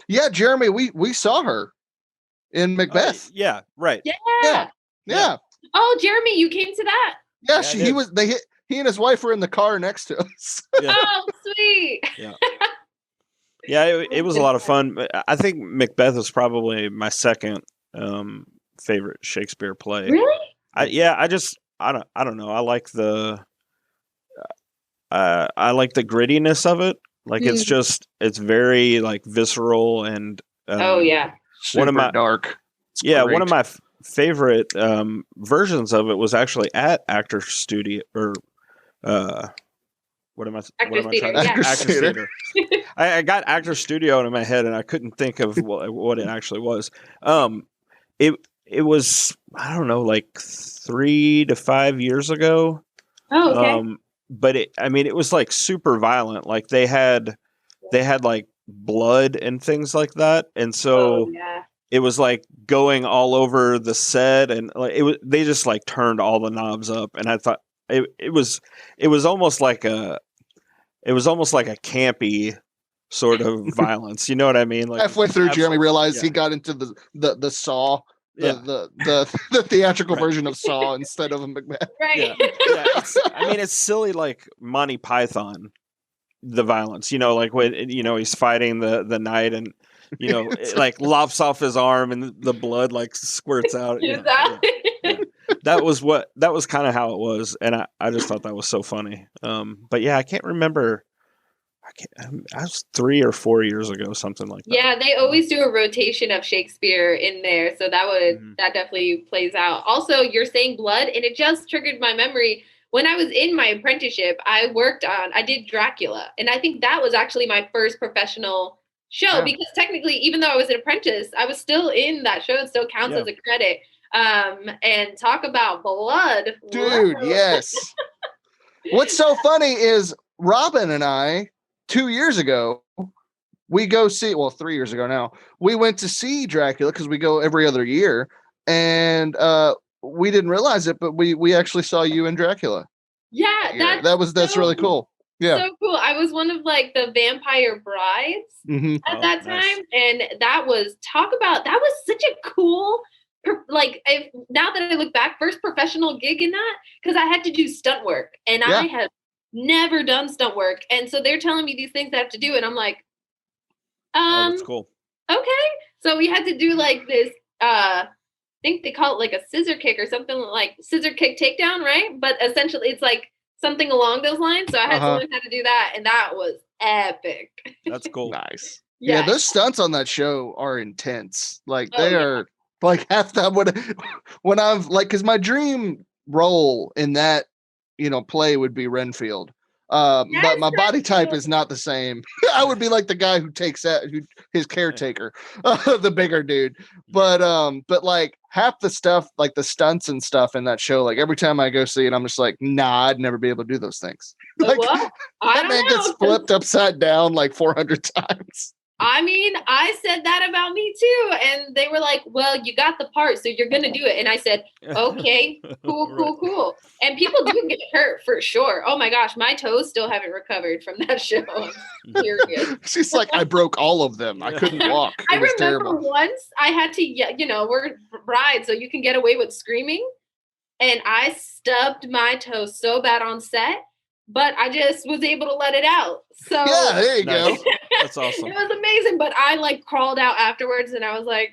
Yeah, Jeremy, we saw her in Macbeth. Yeah, right. Yeah. Oh, Jeremy, you came to that? Yeah, he and his wife were in the car next to us. Yeah. Oh, sweet. Yeah, it was a lot of fun. I think Macbeth was probably my second favorite Shakespeare play. Really? I don't know. I like the grittiness of it. Like, it's very like visceral and Super one of my dark. One of my favorite versions of it was actually at Actors Studio, or Actors Theater. I got Actors Studio in my head, and I couldn't think of what it actually was. It was, I don't know, like 3 to 5 years ago. Oh, okay. But it was like super violent. Like they had like blood and things like that, and so it was like going all over the set, and like they just like turned all the knobs up, and I thought it was almost like a campy sort of violence. You know what I mean? Like Halfway through, Jeremy realized yeah. he got into the Saw, Yeah. the theatrical Right. version of Saw instead of a Macbeth. Right. Yeah, yeah. It's silly, like Monty Python, the violence. Like when he's fighting the knight, and it, like lops off his arm, and the blood like squirts out. Yeah. That was kind of how it was, and I just thought that was so funny. But yeah, I can't remember. I was 3 or 4 years ago, something like that. Yeah, they always do a rotation of Shakespeare in there, so that definitely plays out. Also, you're saying blood, and it just triggered my memory. When I was in my apprenticeship, I did Dracula, and I think that was actually my first professional show because technically, even though I was an apprentice, I was still in that show. It still counts as a credit. And talk about blood, dude. Yes. What's so funny is Robin and I, 2 years ago, we go see, 3 years ago now, we went to see Dracula because we go every other year, and we didn't realize it, but we actually saw you in Dracula. Yeah, that's really cool. Yeah, so cool. I was one of like the vampire brides at that time, and that was such a cool. Now that I look back, first professional gig in that, because I had to do stunt work, and I had never done stunt work, and so they're telling me these things I have to do, and I'm like, that's cool. Okay, so we had to do like this. I think they call it like a scissor kick or something, like scissor kick takedown, right? But essentially, it's like something along those lines. So I had to learn how to do that, and that was epic. That's cool. Nice. Yeah, those stunts on that show are intense. Like they are. Like half that when I've like, because my dream role in that play would be Renfield, but my body type is not the same. I would be like the guy who takes that, his caretaker, the bigger dude. But like half the stuff, like the stunts and stuff in that show, like every time I go see it, I'm just like, nah, I'd never be able to do those things. Like that man gets flipped upside down like 400 times. I mean, I said that about me too. And they were like, well, you got the part, so you're going to do it. And I said, okay, cool. And people do get hurt for sure. Oh my gosh, my toes still haven't recovered from that show. Period. She's like, I broke all of them. I couldn't walk. I remember once I had to, we're brides, so you can get away with screaming. And I stubbed my toe so bad on set. But I just was able to let it out. So yeah, there you go. That's awesome. It was amazing. But I like crawled out afterwards, and I was like,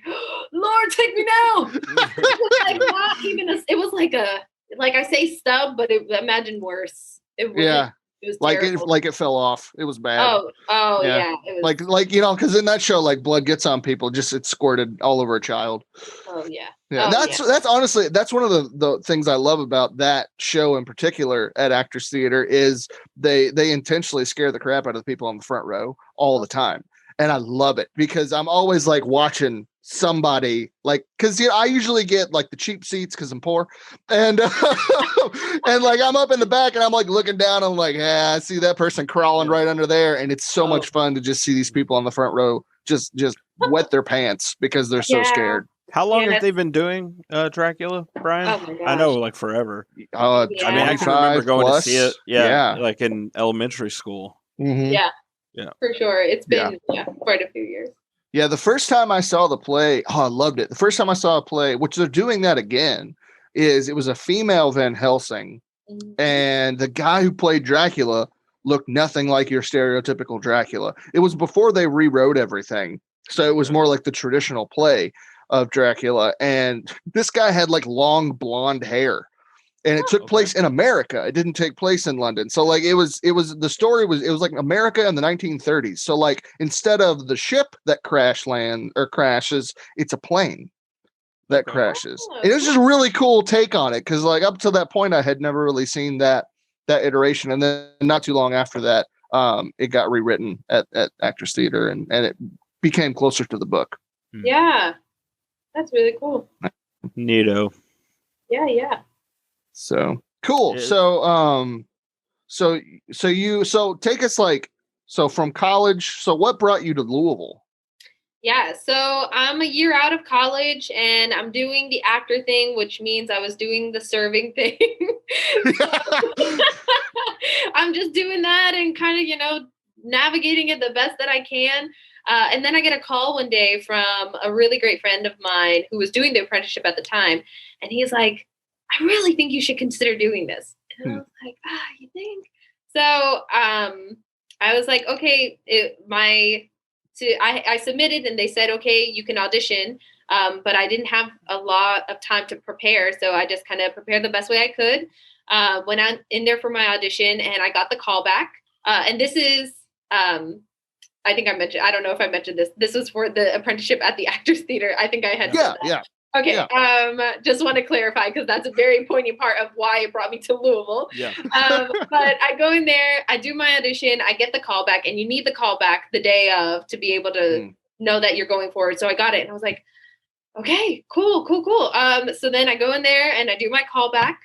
"Lord, take me now." It was like not even it was like I say stub, but imagine worse. It was like it fell off. It was bad. Oh yeah. It was, like because in that show, like blood gets on people, just it's squirted all over a child. Oh yeah. Yeah, that's honestly one of the things I love about that show in particular at Actors Theater is they intentionally scare the crap out of the people on the front row all the time, and I love it because I'm always like watching somebody like because I usually get like the cheap seats because I'm poor, and and like I'm up in the back and I'm like looking down, I'm like, I see that person crawling right under there, and it's so much fun to just see these people on the front row just wet their pants because they're so scared. How long have they been doing Dracula, Brian? Oh my gosh. I know, like forever. I mean, I can remember going to see it. Yeah, like in elementary school. Mm-hmm. Yeah, for sure. It's been quite a few years. Yeah, the first time I saw the play, I loved it. The first time I saw a play, which they're doing that again, it was a female Van Helsing, and the guy who played Dracula looked nothing like your stereotypical Dracula. It was before they rewrote everything, so it was more like the traditional play of Dracula, and this guy had like long blonde hair, and it took place in America. It didn't take place in London. So like it was like America in the 1930s. So like instead of the ship that crashes, it's a plane that crashes. And it was just a really cool take on it because like up to that point I had never really seen that iteration, and then not too long after that it got rewritten at Actors Theater, and it became closer to the book. Yeah. That's really cool. Neato. Yeah. So cool. So take us from college. So what brought you to Louisville? Yeah. So I'm a year out of college and I'm doing the actor thing, which means I was doing the serving thing. I'm just doing that and kind of, navigating it the best that I can. And then I get a call one day from a really great friend of mine who was doing the apprenticeship at the time. And he's like, I really think you should consider doing this. And I was like, you think? So I was like, okay, I submitted and they said, okay, you can audition. But I didn't have a lot of time to prepare. So I just kind of prepared the best way I could. Went out in there for my audition and I got the call back. And this is, I think I don't know if I mentioned this. This was for the apprenticeship at the Actors Theater. I think I had. Yeah. Okay. Yeah. Just want to clarify because that's a very poignant part of why it brought me to Louisville. Yeah. But I go in there, I do my audition, I get the call back, and you need the call back the day of to be able to know that you're going forward. So I got it, and I was like, okay, cool. So then I go in there and I do my call back,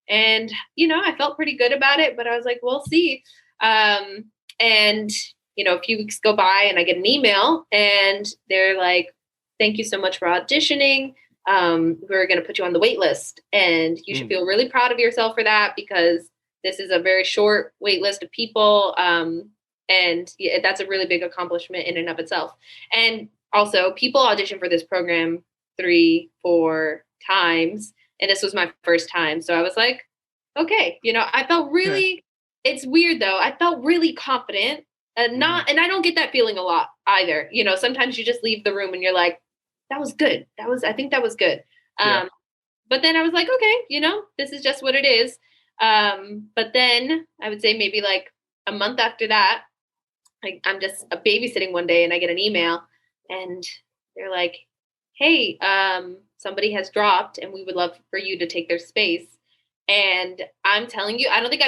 and I felt pretty good about it, but I was like, we'll see. And a few weeks go by, and I get an email, and they're like, thank you so much for auditioning. We're going to put you on the wait list, and you should feel really proud of yourself for that because this is a very short wait list of people. And that's a really big accomplishment in and of itself. And also people audition for this program 3-4 times. And this was my first time. So I was like, okay, I felt really, it's weird though. I felt really confident and and I don't get that feeling a lot either. Sometimes you just leave the room and you're like, that was good. I think that was good. But then I was like, okay, this is just what it is. But then I would say maybe like a month after that, I'm just babysitting one day and I get an email and they're like, hey, somebody has dropped and we would love for you to take their space. And I'm telling you, I don't think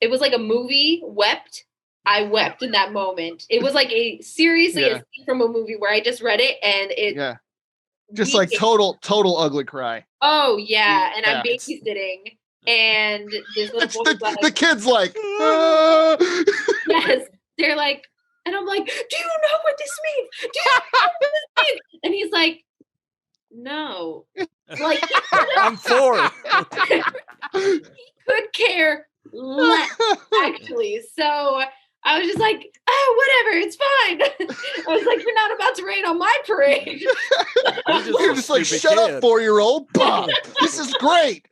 it was like a movie I wept in that moment. It was like seriously a scene from a movie where I just read it and it just like total ugly cry. Oh yeah. And I'm babysitting and this little boy the kid's like yes. They're like, and I'm like, do you know what this means? Do you know what this means? And he's like, no. Like I'm 4. He could care less, actually. So I was just like, oh, whatever, it's fine. I was like, you're not about to rain on my parade. You're just like, shut up, 4-year-old. Bob, this is great.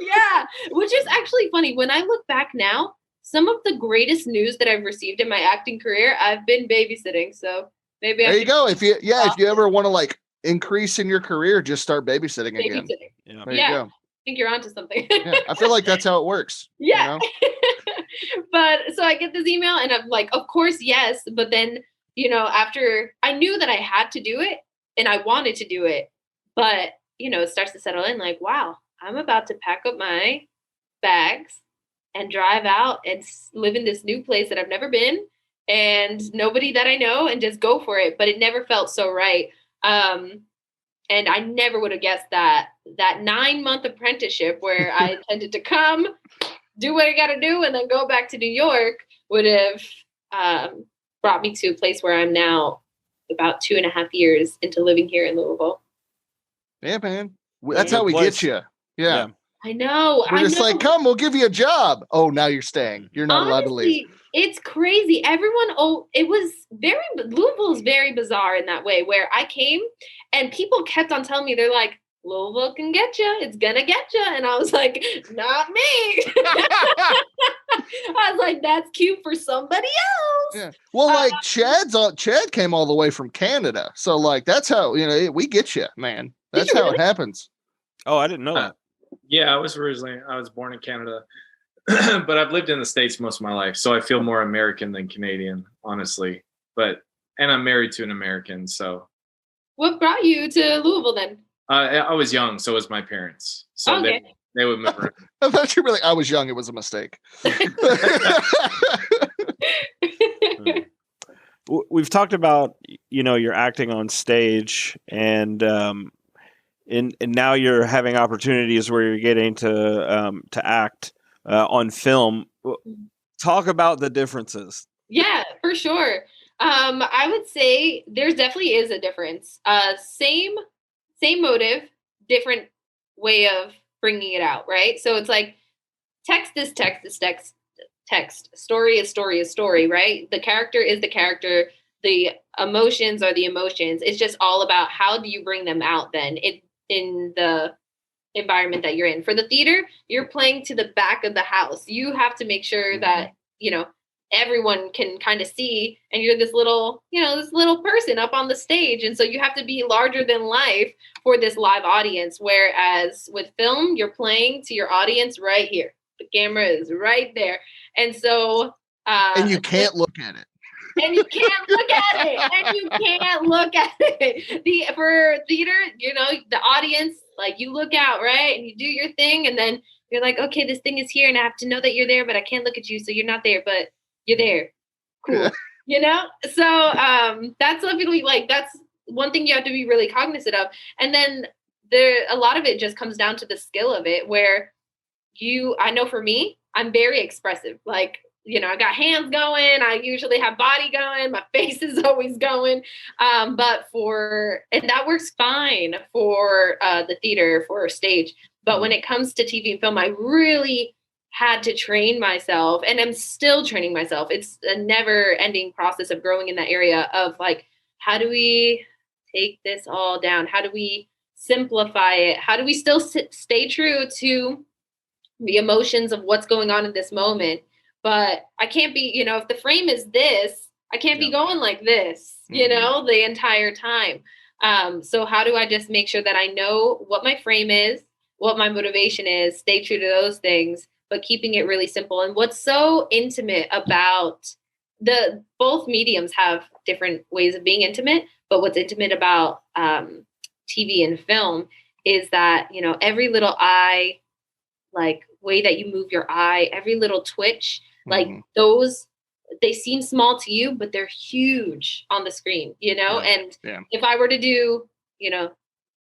Yeah, which is actually funny. When I look back now, some of the greatest news that I've received in my acting career, I've been babysitting. So maybe there you go. If you ever want to like increase in your career, just start babysitting again. Yeah. There you go. I think you're onto something. Yeah, I feel like that's how it works. Yeah. But so I get this email and I'm like, of course, yes. But then, after I knew that I had to do it and I wanted to do it, but, it starts to settle in like, wow, I'm about to pack up my bags and drive out and live in this new place that I've never been and nobody that I know and just go for it. But it never felt so right. And I never would have guessed that 9-month apprenticeship where I intended to come, do what I got to do, and then go back to New York would have brought me to a place where I'm now about 2.5 years into living here in Louisville. Yeah, man. That's how we get you. Yeah. I know. We're just like, come, we'll give you a job. Oh, now you're staying. You're not allowed to leave. It's crazy. Louisville is very bizarre in that way where I came and people kept on telling me, they're like, Louisville can get you. It's going to get you. And I was like, not me. I was like, that's cute for somebody else. Yeah. Well, like Chad came all the way from Canada. So like, that's how, we get you, man. That's how it happens. Oh, I didn't know that. Yeah, I was born in Canada, but I've lived in the States most of my life. So I feel more American than Canadian, honestly. And I'm married to an American. So what brought you to Louisville then? I was young, so was my parents. So okay. they would move around. I thought you were like, I was young. It was a mistake. We've talked about, your acting on stage and now you're having opportunities where you're getting to act on film. Talk about the differences. Yeah, for sure. I would say there definitely is a difference. Same motive, different way of bringing it out, right? So it's like text is text. text. Story is story is story, right? The character is the character. The emotions are the emotions. It's just all about how do you bring them out then in the environment that you're in. For the theater, you're playing to the back of the house. You have to make sure that, everyone can kind of see, and you're this little person up on the stage. And so you have to be larger than life for this live audience. Whereas with film, you're playing to your audience right here. The camera is right there. And so, and you can't look at it. And you can't look at it. And you can't look at it. For theater, the audience, like, you look out, right? And you do your thing. And then you're like, okay, this thing is here. And I have to know that you're there, but I can't look at you. So you're not there, but you're there. Cool. So that's something that's one thing you have to be really cognizant of. And then a lot of it just comes down to the skill of it, where I know for me, I'm very expressive. Like, I got hands going. I usually have body going. My face is always going. And that works fine for the theater, for stage. But when it comes to TV and film, I really had to train myself, and I'm still training myself. It's a never ending process of growing in that area of like, how do we take this all down? How do we simplify it? How do we still stay true to the emotions of what's going on in this moment? But I can't be, if the frame is this, I can't be going like this, the entire time. So how do I just make sure that I know what my frame is, what my motivation is, stay true to those things, but keeping it really simple? And what's so intimate about both mediums have different ways of being intimate, but what's intimate about TV and film is that, every little eye, like way that you move your eye, every little twitch, like those, they seem small to you, but they're huge on the screen, and if I were to do,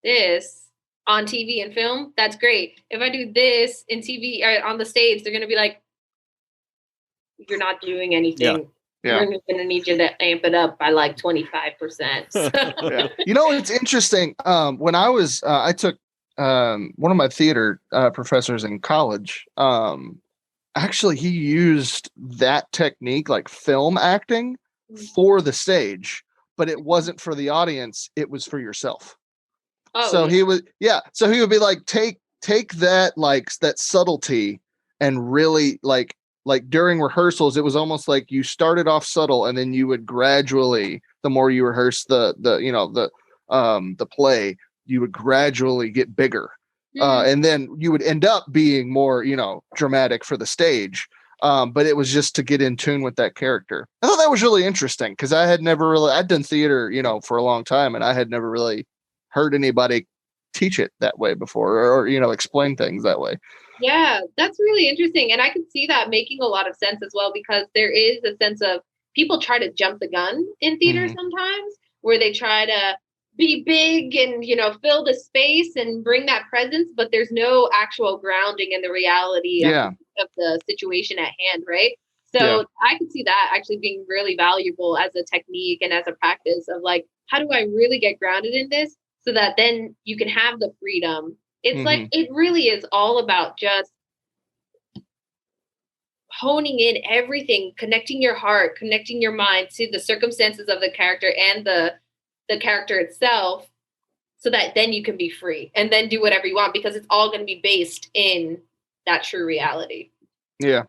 this on TV and film, that's great. If I do this in TV or on the stage, they're going to be like, you're not doing anything. Yeah. We're going to need you to amp it up by like 25%. So. It's interesting. When I was, I took one of my theater professors in college. Actually, he used that technique, like film acting, for the stage, but it wasn't for the audience. It was for yourself. Oh, so he would be like, take that, like that subtlety, and really like during rehearsals, it was almost like you started off subtle, and then you would gradually, the more you rehearse the play, you would gradually get bigger. And then you would end up being more, dramatic for the stage. But it was just to get in tune with that character. I thought that was really interesting, because I'd done theater, for a long time, and I had never really heard anybody teach it that way before, or explain things that way. Yeah, that's really interesting. And I can see that making a lot of sense as well, because there is a sense of people try to jump the gun in theater sometimes, where they try to be big and, fill the space and bring that presence, but there's no actual grounding in the reality of the situation at hand, right? So I could see that actually being really valuable as a technique and as a practice of like, how do I really get grounded in this so that then you can have the freedom? It's like, it really is all about just honing in everything, connecting your heart, connecting your mind to the circumstances of the character and the character itself, so that then you can be free and then do whatever you want, because it's all going to be based in that true reality. Yeah.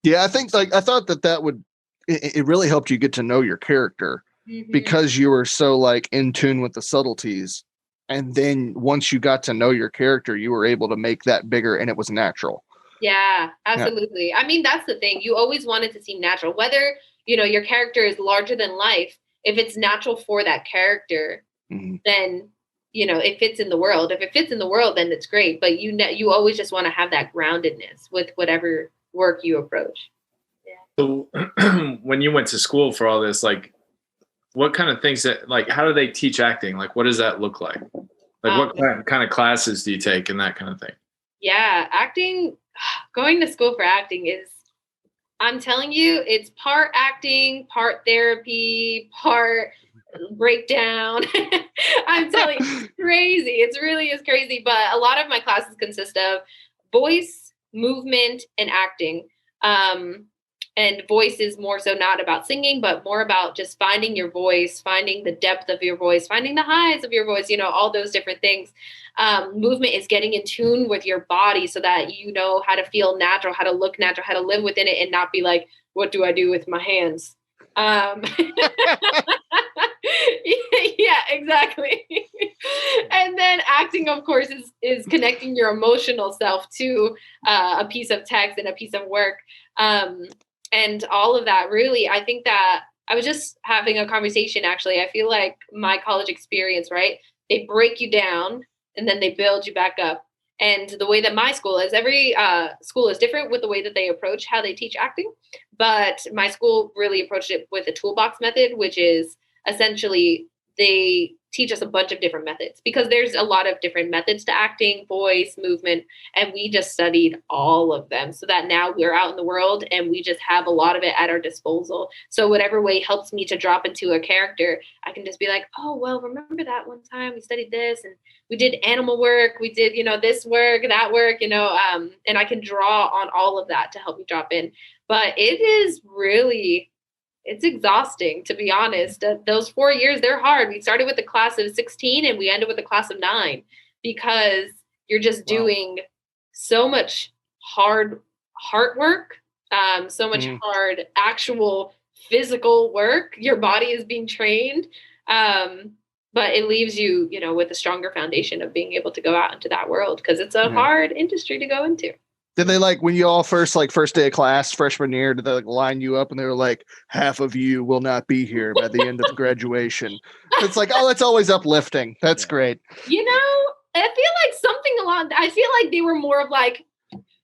I think I thought that would, it really helped you get to know your character, because you were so like in tune with the subtleties. And then once you got to know your character, you were able to make that bigger, and it was natural. Yeah, absolutely. I mean, that's the thing. You always want it to seem natural, whether, your character is larger than life. If it's natural for that character, then, it fits in the world. If it fits in the world, then it's great. But you always just want to have that groundedness with whatever work you approach. Yeah. So when you went to school for all this, like, what kind of things how do they teach acting? Like, what does that look like? Like, what kind of classes do you take and that kind of thing? Yeah, going to school for acting is, I'm telling you, it's part acting, part therapy, part breakdown. I'm telling you, it's crazy. It really is crazy. But a lot of my classes consist of voice, movement, and acting. And voice is more so not about singing, but more about just finding your voice, finding the depth of your voice, finding the highs of your voice, all those different things. Movement is getting in tune with your body so that you know how to feel natural, how to look natural, how to live within it and not be like, what do I do with my hands? Yeah, exactly. And then acting, of course, is connecting your emotional self to a piece of text and a piece of work. And all of that, really, I think that I was just having a conversation, actually. I feel like my college experience, right? They break you down and then they build you back up. And the way that my school is, every school is different with the way that they approach how they teach acting. But my school really approached it with a toolbox method, which is essentially they teach us a bunch of different methods because there's a lot of different methods to acting, voice, movement, and we just studied all of them so that now we're out in the world and we just have a lot of it at our disposal. So whatever way helps me to drop into a character, I can just be like, oh, well, remember that one time we studied this and we did animal work, we did, this work, that work, and I can draw on all of that to help me drop in. But it is really, it's exhausting, to be honest. Those 4 years, they're hard. We started with a class of 16 and we ended with a class of 9 because you're just doing so much hard heart work, so much hard actual physical work. Your body is being trained. But it leaves you, with a stronger foundation of being able to go out into that world because it's a hard industry to go into. Did they when you all first day of class, freshman year, did they line you up and they were like, half of you will not be here by the end of graduation? It's like, oh, that's always uplifting. That's great. I feel like something I feel like they were more of like,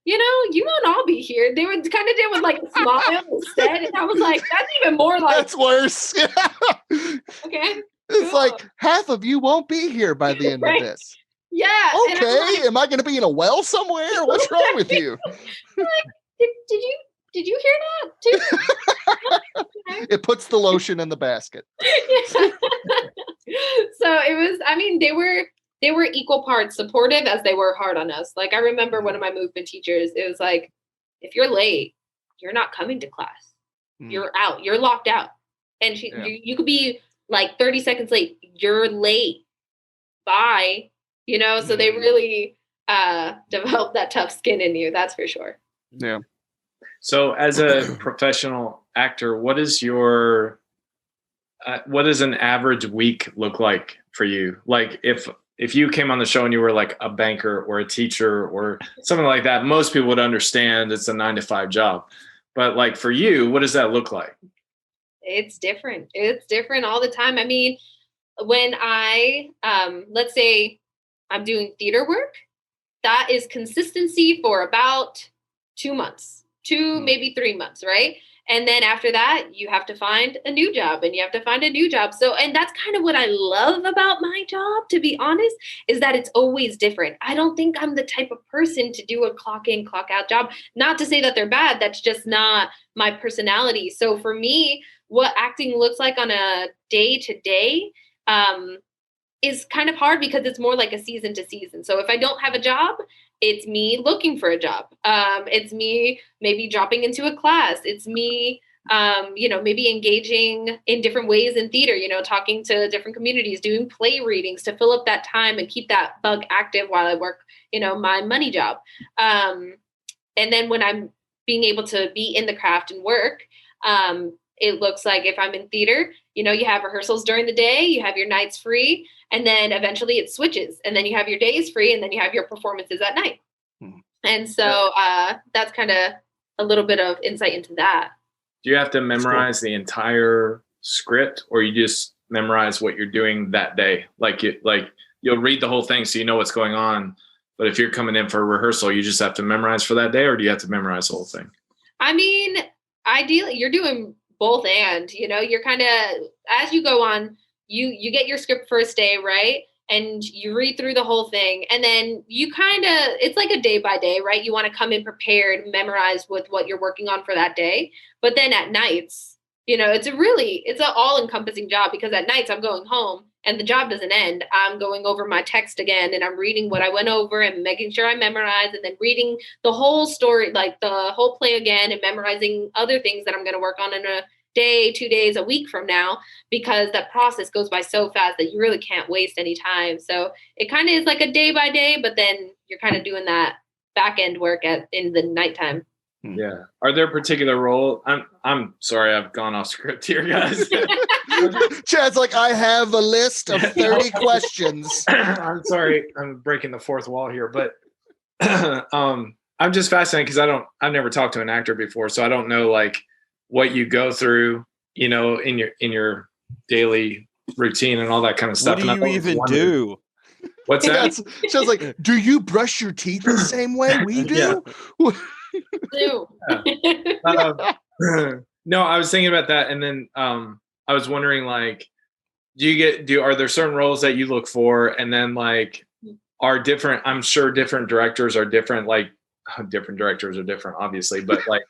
you won't all be here. They were kind of did with like a smile instead. And I was like, that's even more like. That's worse. Okay. It's like half of you won't be here by the end of this. Yeah. Okay. Am I going to be in a well somewhere? What's wrong with you? Did you hear that too? It puts the lotion in the basket. So it was, they were equal parts supportive as they were hard on us. Like I remember one of my movement teachers, it was like, if you're late, you're not coming to class. You're out, you're locked out. And you could be like 30 seconds late. You're late. Bye. So they really develop that tough skin in you. That's for sure. Yeah. So as a professional actor, what does an average week look like for you? Like if you came on the show and you were like a banker or a teacher or something like that, most people would understand it's a 9-to-5 job. But like for you, what does that look like? It's different. It's different all the time. When I, let's say I'm doing theater work, that is consistency for about 2 months, maybe 3 months, right? And then after that, you have to find a new job and you have to find a new job. So, and that's kind of what I love about my job, to be honest, is that it's always different. I don't think I'm the type of person to do a clock in, clock out job. Not to say that they're bad. That's just not my personality. So for me, what acting looks like on a day to day, is kind of hard because it's more like a season to season. So if I don't have a job, it's me looking for a job. It's me maybe dropping into a class. It's me, maybe engaging in different ways in theater, talking to different communities, doing play readings to fill up that time and keep that bug active while I work, my money job. And then when I'm being able to be in the craft and work, it looks like if I'm in theater, you have rehearsals during the day, you have your nights free, and then eventually it switches. And then you have your days free, and then you have your performances at night. And so that's kind of a little bit of insight into that. Do you have to memorize the entire script, or you just memorize what you're doing that day? Like you'll read the whole thing so you know what's going on. But if you're coming in for a rehearsal, you just have to memorize for that day, or do you have to memorize the whole thing? Ideally, you're doing both, and you're kind of, as you go on, you get your script first day, right? And you read through the whole thing, and then you kind of, it's like a day by day, right? You want to come in prepared, memorize with what you're working on for that day. But then at nights, it's an all encompassing job, because at nights I'm going home and the job doesn't end, I'm going over my text again and I'm reading what I went over and making sure I memorize, and then reading the whole story, like the whole play again, and memorizing other things that I'm going to work on in a day, 2 days, a week from now, because that process goes by so fast that you really can't waste any time. So it kind of is like a day by day, but then you're kind of doing that back end work in the nighttime. Yeah. Are there particular roles? I'm sorry, I've gone off script here, guys. Chad's like, I have a list of 30 questions. I'm sorry, I'm breaking the fourth wall here, but I'm just fascinated because I've never talked to an actor before, so I don't know like what you go through, you know, in your daily routine and all that kind of stuff. What do you even do? What's that? Chad's like, do you brush your teeth the same way we do? No, I was thinking about that, and then I was wondering, like, are there certain roles that you look for, and then like I'm sure different directors are different, like different directors are different, obviously, but like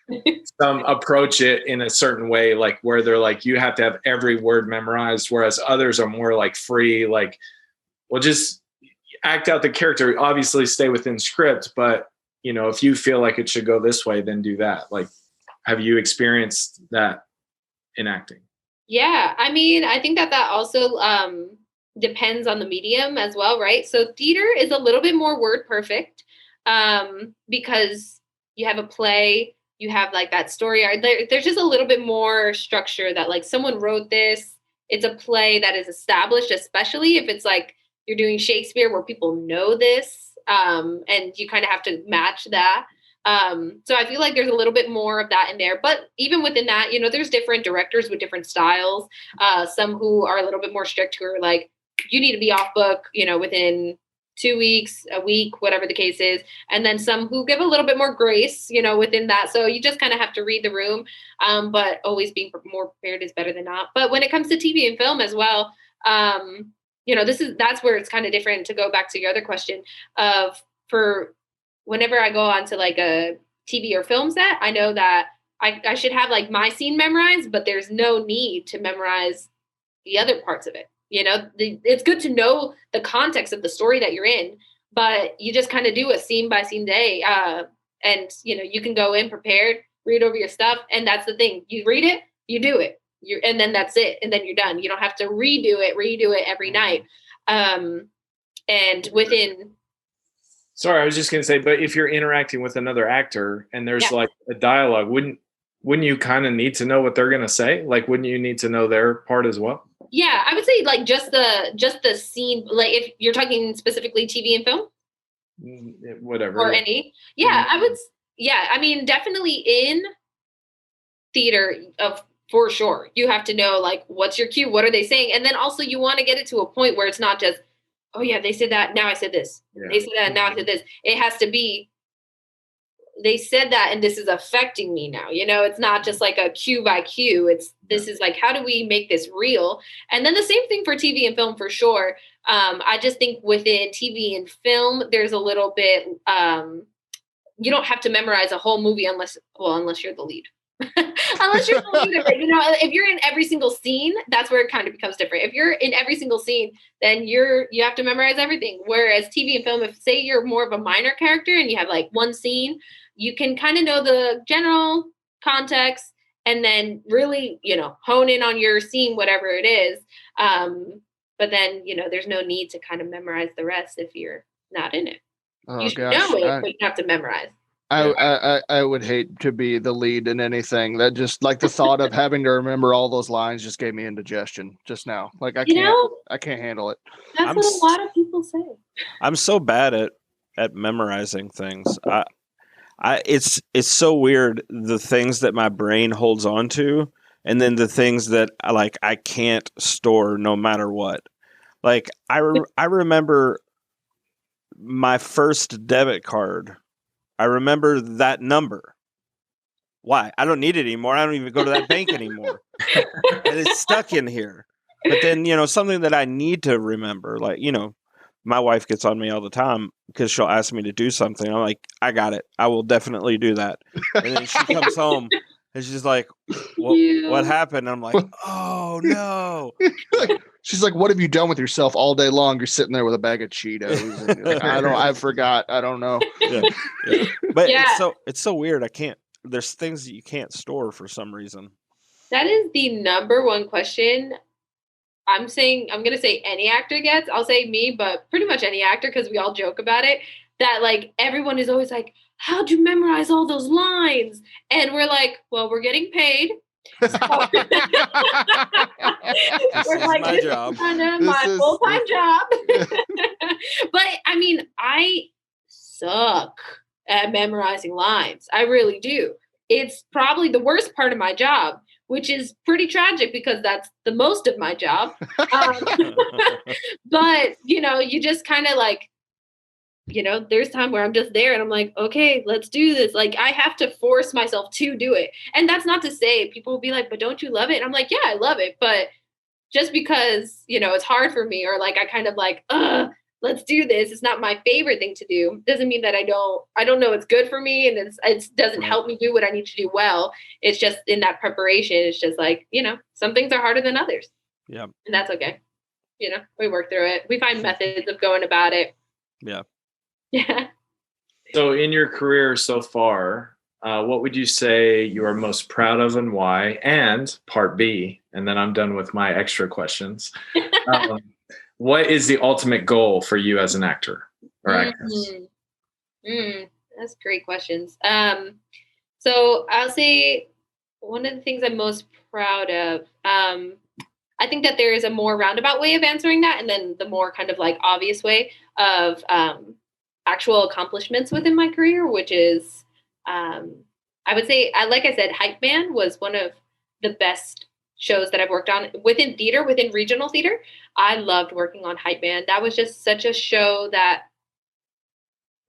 some approach it in a certain way, like where they're like, you have to have every word memorized, whereas others are more like free, like, well, just act out the character, obviously stay within script, but you know, if you feel like it should go this way, then do that. Like, have you experienced that in acting? Yeah, I mean, I think that also depends on the medium as well, right? So theater is a little bit more word perfect because you have a play, you have like that story arc. There's just a little bit more structure that like someone wrote this. It's a play that is established, especially if it's like you're doing Shakespeare where people know this. And you kind of have to match that. So I feel like there's a little bit more of that in there, but even within that, you know, there's different directors with different styles. Some who are a little bit more strict, who are like, you need to be off book, you know, within 2 weeks, a week, whatever the case is. And then some who give a little bit more grace, you know, within that. So you just kind of have to read the room. But always being more prepared is better than not. But when it comes to TV and film as well, you know, that's where it's kind of different, to go back to your other question for whenever I go on to like a TV or film set, I know that I should have like my scene memorized, but there's no need to memorize the other parts of it. You know, it's good to know the context of the story that you're in, but you just kind of do a scene by scene day. And, you know, you can go in prepared, read over your stuff. And that's the thing. You read it, you do it. And then that's it. And then you're done. You don't have to redo it every night. And within. Sorry, I was just going to say, but if you're interacting with another actor and there's like a dialogue, wouldn't you kind of need to know what they're going to say? Like, wouldn't you need to know their part as well? Yeah, I would say like just the scene, like if you're talking specifically TV and film, whatever, or any. Yeah, I mean, definitely in theater for sure. You have to know, like, what's your cue? What are they saying? And then also you want to get it to a point where it's not just, oh yeah, they said that, now I said this. Yeah. They said that, now I said this. It has to be, they said that and this is affecting me now. You know, it's not just like a cue by cue. This is like, how do we make this real? And then the same thing for TV and film for sure. I just think within TV and film, there's a little bit, you don't have to memorize a whole movie unless you're the lead. Unless you're the lead of it. You know, if you're in every single scene, that's where it kind of becomes different. If you're in every single scene, then you have to memorize everything. Whereas TV and film, if say you're more of a minor character and you have like one scene, you can kind of know the general context and then really, you know, hone in on your scene, whatever it is. But then, you know, there's no need to kind of memorize the rest if you're not in it. You should know it, but you have to memorize. I would hate to be the lead in anything. That just, like, the thought of having to remember all those lines just gave me indigestion just now. Like, I can't handle it. That's what a lot of people say. I'm so bad at memorizing things. It's so weird, the things that my brain holds on to, and then the things that I can't store no matter what. Like I remember my first debit card. I remember that number. Why? I don't need it anymore. I don't even go to that bank anymore. And it's stuck in here. But then, you know, something that I need to remember, like, you know, my wife gets on me all the time because she'll ask me to do something. I'm like, I got it. I will definitely do that. And then she comes home And she's like, what happened? And I'm like, oh no. She's like, what have you done with yourself all day long? You're sitting there with a bag of Cheetos. And like, I forgot. I don't know. Yeah. But it's so weird. There's things that you can't store for some reason. That is the number one question. I'm going to say any actor gets. I'll say me, but pretty much any actor, because we all joke about it, that like everyone is always like, how'd you memorize all those lines? And we're like, well, we're getting paid. This is my job. My full-time job. But I mean, I suck at memorizing lines. I really do. It's probably the worst part of my job, which is pretty tragic because that's the most of my job. But, you just kind of like, there's time where I'm just there and I'm like, okay, let's do this. Like, I have to force myself to do it. And that's not to say people will be like, but don't you love it? And I'm like, yeah, I love it. But just because, it's hard for me, or like, I kind of like, let's do this. It's not my favorite thing to do. Doesn't mean that I don't know it's good for me. And it doesn't help me do what I need to do well. It's just in that preparation. It's just like, some things are harder than others. Yeah. And that's okay. We work through it. We find methods of going about it. Yeah. Yeah. So in your career so far, what would you say you are most proud of and why? And part B, and then I'm done with my extra questions. What is the ultimate goal for you as an actor or actress? That's great questions. So I'll say one of the things I'm most proud of, I think that there is a more roundabout way of answering that, and then the more kind of like obvious way of actual accomplishments within my career, which is, I would say, like I said, Hype Man was one of the best shows that I've worked on within theater, within regional theater. I loved working on Hype Man. That was just such a show that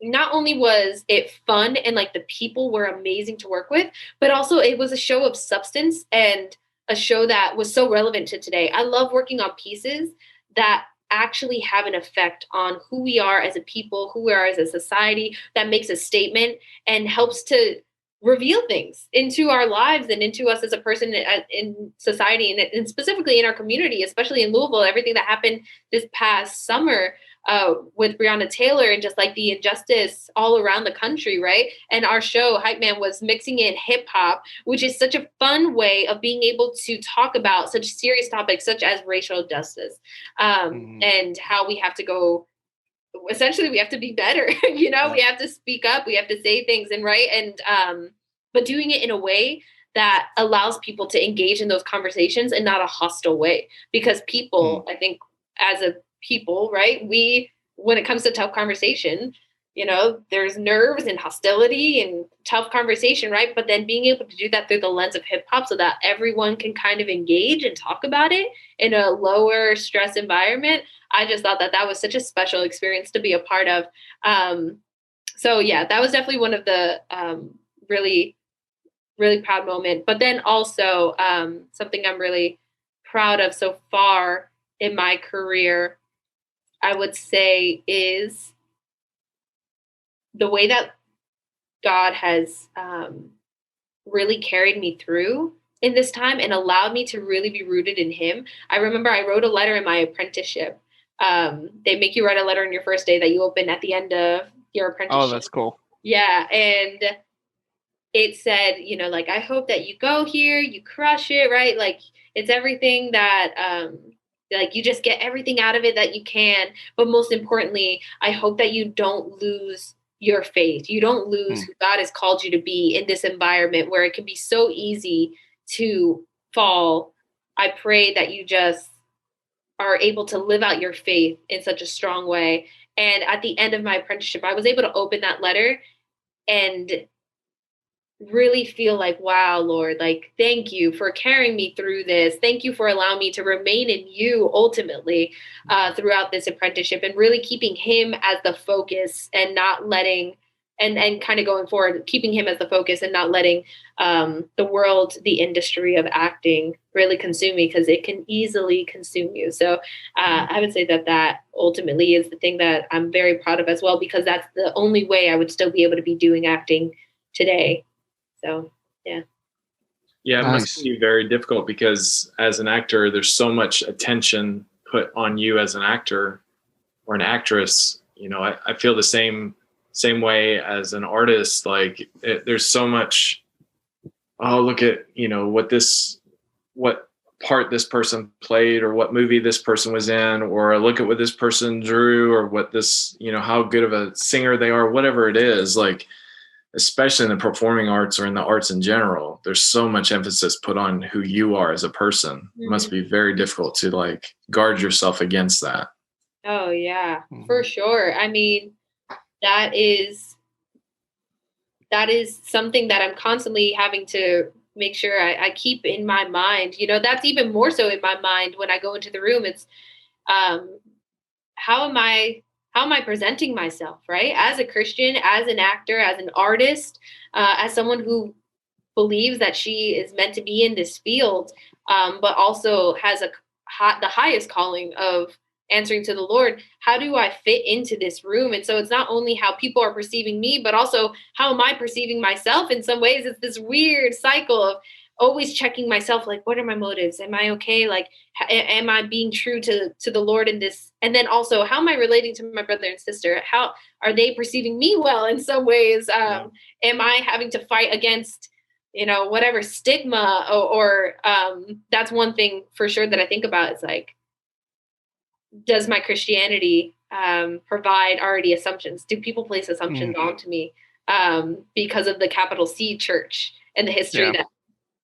not only was it fun and like the people were amazing to work with, but also it was a show of substance and a show that was so relevant to today. I love working on pieces that actually have an effect on who we are as a people, who we are as a society, that makes a statement and helps to reveal things into our lives and into us as a person in society, and specifically in our community, especially in Louisville. Everything that happened this past summer with Breonna Taylor and just like the injustice all around the country, right? And our show, Hype Man, was mixing in hip hop, which is such a fun way of being able to talk about such serious topics such as racial justice and how we have to go. Essentially, we have to be better. We have to speak up. We have to say things and right. And but doing it in a way that allows people to engage in those conversations and not a hostile way. Because people, I think, as a people, right, when it comes to tough conversation, there's nerves and hostility and tough conversation, right? But then being able to do that through the lens of hip hop so that everyone can kind of engage and talk about it in a lower stress environment. I just thought that was such a special experience to be a part of. So yeah, that was definitely one of the really, really proud moment. But then also something I'm really proud of so far in my career, I would say, is the way that God has really carried me through in this time and allowed me to really be rooted in him. I remember I wrote a letter in my apprenticeship. They make you write a letter on your first day that you open at the end of your apprenticeship. Oh, that's cool. Yeah. And it said, like, I hope that you go here, you crush it, right? Like, it's everything that, like, you just get everything out of it that you can. But most importantly, I hope that you don't lose your faith. You don't lose who God has called you to be in this environment where it can be so easy to fall. I pray that you just are able to live out your faith in such a strong way. And at the end of my apprenticeship, I was able to open that letter and really feel like, wow, Lord, like, thank you for carrying me through this. Thank you for allowing me to remain in you ultimately throughout this apprenticeship, and really keeping him as the focus and not letting, and kind of going forward, keeping him as the focus and not letting the world, the industry of acting really consume me, because it can easily consume you. So I would say that ultimately is the thing that I'm very proud of as well, because that's the only way I would still be able to be doing acting today. So, yeah. Yeah, it Nice. must be very difficult because as an actor, there's so much attention put on you as an actor or an actress. You know, I feel the same way as an artist. Like there's so much. Oh, look at what part this person played, or what movie this person was in, or look at what this person drew, or what this, how good of a singer they are, whatever it is. Like, especially in the performing arts or in the arts in general, there's so much emphasis put on who you are as a person. Mm-hmm. It must be very difficult to like guard yourself against that. Oh yeah, for sure. I mean, that is something that I'm constantly having to make sure I keep in my mind. That's even more so in my mind when I go into the room. It's how am I presenting myself, right? As a Christian, as an actor, as an artist, as someone who believes that she is meant to be in this field, but also has the highest calling of answering to the Lord. How do I fit into this room? And so it's not only how people are perceiving me, but also how am I perceiving myself? In some ways, it's this weird cycle of always checking myself, like, what are my motives? Am I okay? Like, am I being true to the Lord in this? And then also, how am I relating to my brother and sister? How are they perceiving me well in some ways? Am I having to fight against, whatever stigma or that's one thing for sure that I think about is like, does my Christianity provide already assumptions? Do people place assumptions onto me because of the capital C church and the history that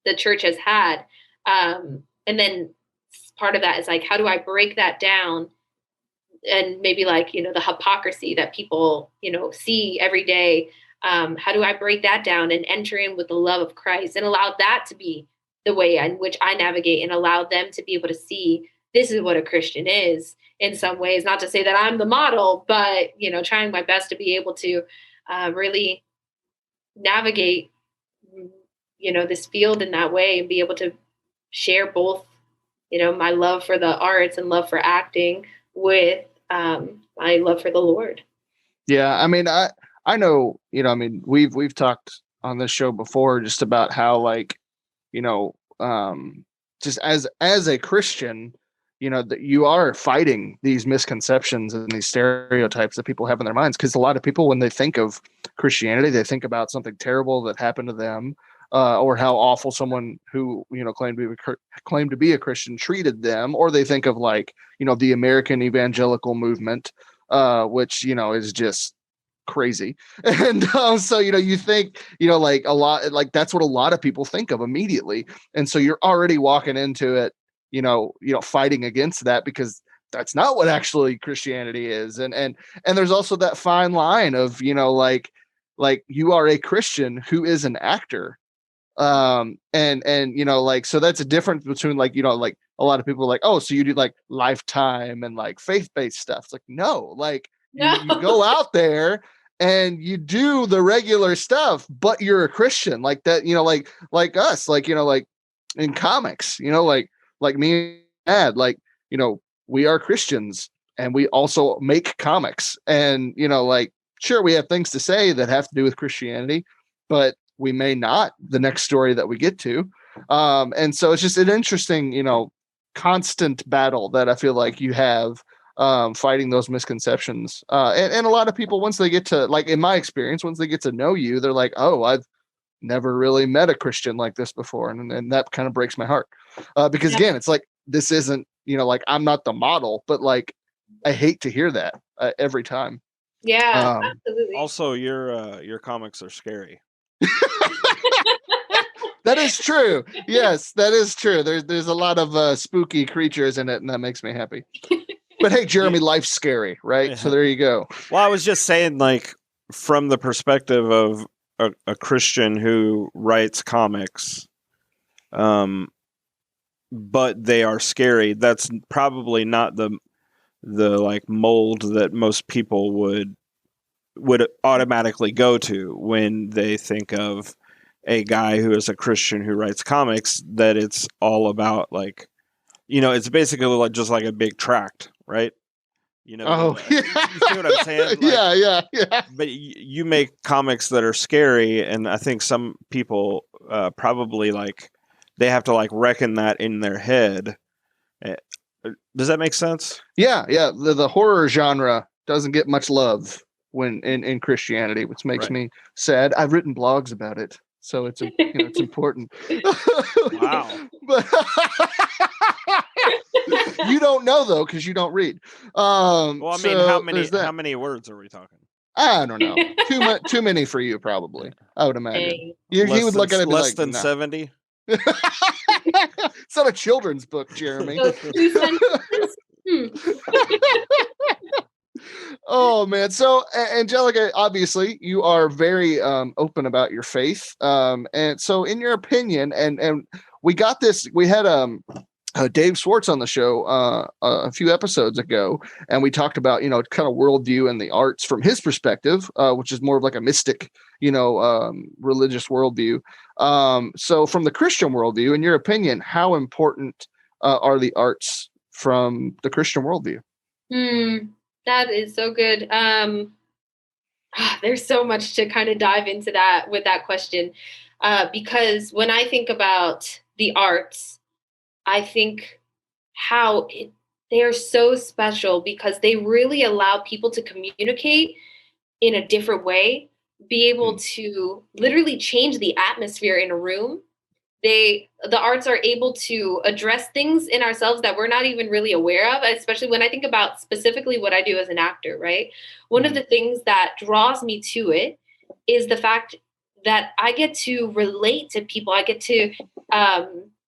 the church has had? And then part of that is like, how do I break that down? And maybe like, the hypocrisy that people, see every day. How do I break that down and enter in with the love of Christ and allow that to be the way in which I navigate and allow them to be able to see this is what a Christian is in some ways, not to say that I'm the model, but, trying my best to be able to really navigate, this field in that way and be able to share both, my love for the arts and love for acting with my love for the Lord. Yeah. I mean, I know, we've talked on this show before just about how like, just as a Christian, that you are fighting these misconceptions and these stereotypes that people have in their minds. Because a lot of people, when they think of Christianity, they think about something terrible that happened to them, or how awful someone who claimed to be a Christian treated them, or they think of like the American evangelical movement, which is just crazy. And so you think like a lot, like that's what a lot of people think of immediately, and so you're already walking into it fighting against that, because that's not what actually Christianity is. And there's also that fine line of, like you are a Christian who is an actor. And like, so that's a difference between like, like a lot of people are like, oh, so you do like Lifetime and like faith-based stuff. It's like, no, like you go out there and you do the regular stuff, but you're a Christian like that, like us, like, like in comics, like me and Dad, like, we are Christians and we also make comics, and, like, sure, we have things to say that have to do with Christianity, but we may not the next story that we get to. And so it's just an interesting, constant battle that I feel like you have, fighting those misconceptions. And a lot of people, once they get to, like, in my experience, once they get to know you, they're like, oh, I've never really met a Christian like this before. And that kind of breaks my heart. Because again, it's like, this isn't, like, I'm not the model, but like, I hate to hear that every time. Yeah, absolutely. Also, your comics are scary. That is true. Yes, that is true. There's a lot of spooky creatures in it, and that makes me happy. But hey, Jeremy, life's scary, right? Yeah. So there you go. Well, I was just saying, like, from the perspective of a Christian who writes comics, but they are scary. That's probably not the like mold that most people would automatically go to when they think of a guy who is a Christian who writes comics. That it's all about, like, it's basically like just like a big tract, right? Oh, yeah. You see what I'm saying? Like, yeah. But you make comics that are scary, and I think some people probably like they have to like reckon that in their head. Does that make sense? Yeah. The horror genre doesn't get much love when in Christianity, which makes me sad. I've written blogs about it, so it's it's important. Wow. But you don't know though, because you don't read. Well, I mean, so how many words are we talking? I don't know. Too many for you, probably. I would imagine. Hey. He would look at it and be less like, than "No." 70. It's not a children's book, Jeremy. Those 2 sentences? Oh man. So Angelica, obviously you are very open about your faith. And so in your opinion, and we got this, we had Dave Swartz on the show a few episodes ago, and we talked about kind of worldview and the arts from his perspective, which is more of like a mystic religious worldview. So from the Christian worldview, in your opinion, how important are the arts from the Christian worldview? That is so good. There's so much to kind of dive into that with that question, because when I think about the arts, I think how they are so special because they really allow people to communicate in a different way, be able to literally change the atmosphere in a room. The arts are able to address things in ourselves that we're not even really aware of, especially when I think about specifically what I do as an actor, right? One of the things that draws me to it is the fact that I get to relate to people. I get to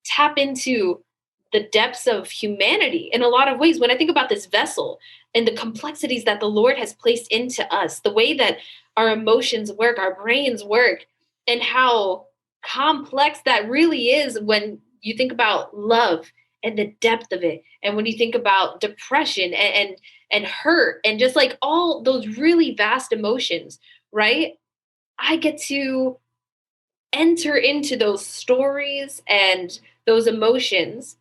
tap into the depths of humanity in a lot of ways. When I think about this vessel and the complexities that the Lord has placed into us, the way that our emotions work, our brains work, and how complex that really is when you think about love and the depth of it. And when you think about depression and hurt and just like all those really vast emotions, right? I get to enter into those stories and those emotions.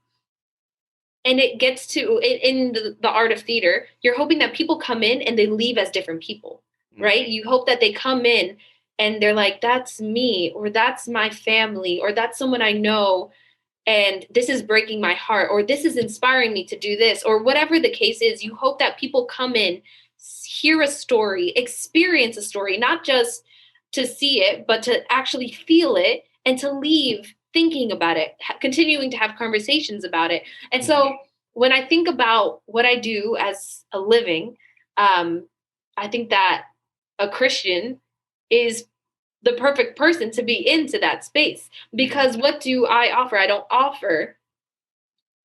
And it gets to, in the art of theater, you're hoping that people come in and they leave as different people, right? You hope that they come in and they're like, that's me, or that's my family, or that's someone I know, and this is breaking my heart, or this is inspiring me to do this, or whatever the case is. You hope that people come in, hear a story, experience a story, not just to see it, but to actually feel it and to leave thinking about it, continuing to have conversations about it. And so when I think about what I do as a living, I think that a Christian is the perfect person to be into that space, because what do I offer? I don't offer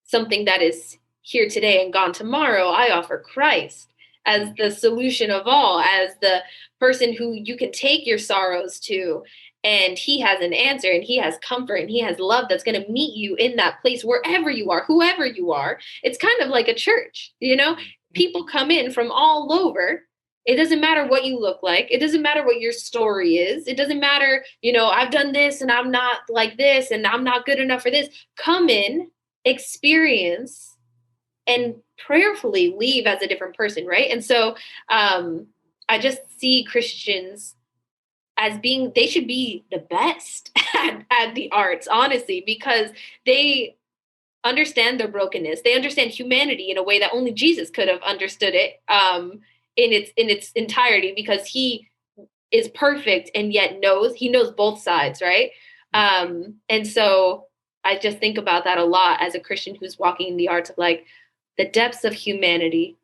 something that is here today and gone tomorrow. I offer Christ as the solution of all, as the person who you can take your sorrows to, and he has an answer, and he has comfort, and he has love that's going to meet you in that place, wherever you are, whoever you are. It's kind of like a church, people come in from all over. It doesn't matter what you look like. It doesn't matter what your story is. It doesn't matter, I've done this and I'm not like this and I'm not good enough for this. Come in, experience, and prayerfully leave as a different person, right? And so I just see Christians as they should be the best at the arts, honestly, because they understand their brokenness. They understand humanity in a way that only Jesus could have understood it in its entirety, because he is perfect and yet he knows both sides, right? And so I just think about that a lot as a Christian who's walking in the arts of like the depths of humanity,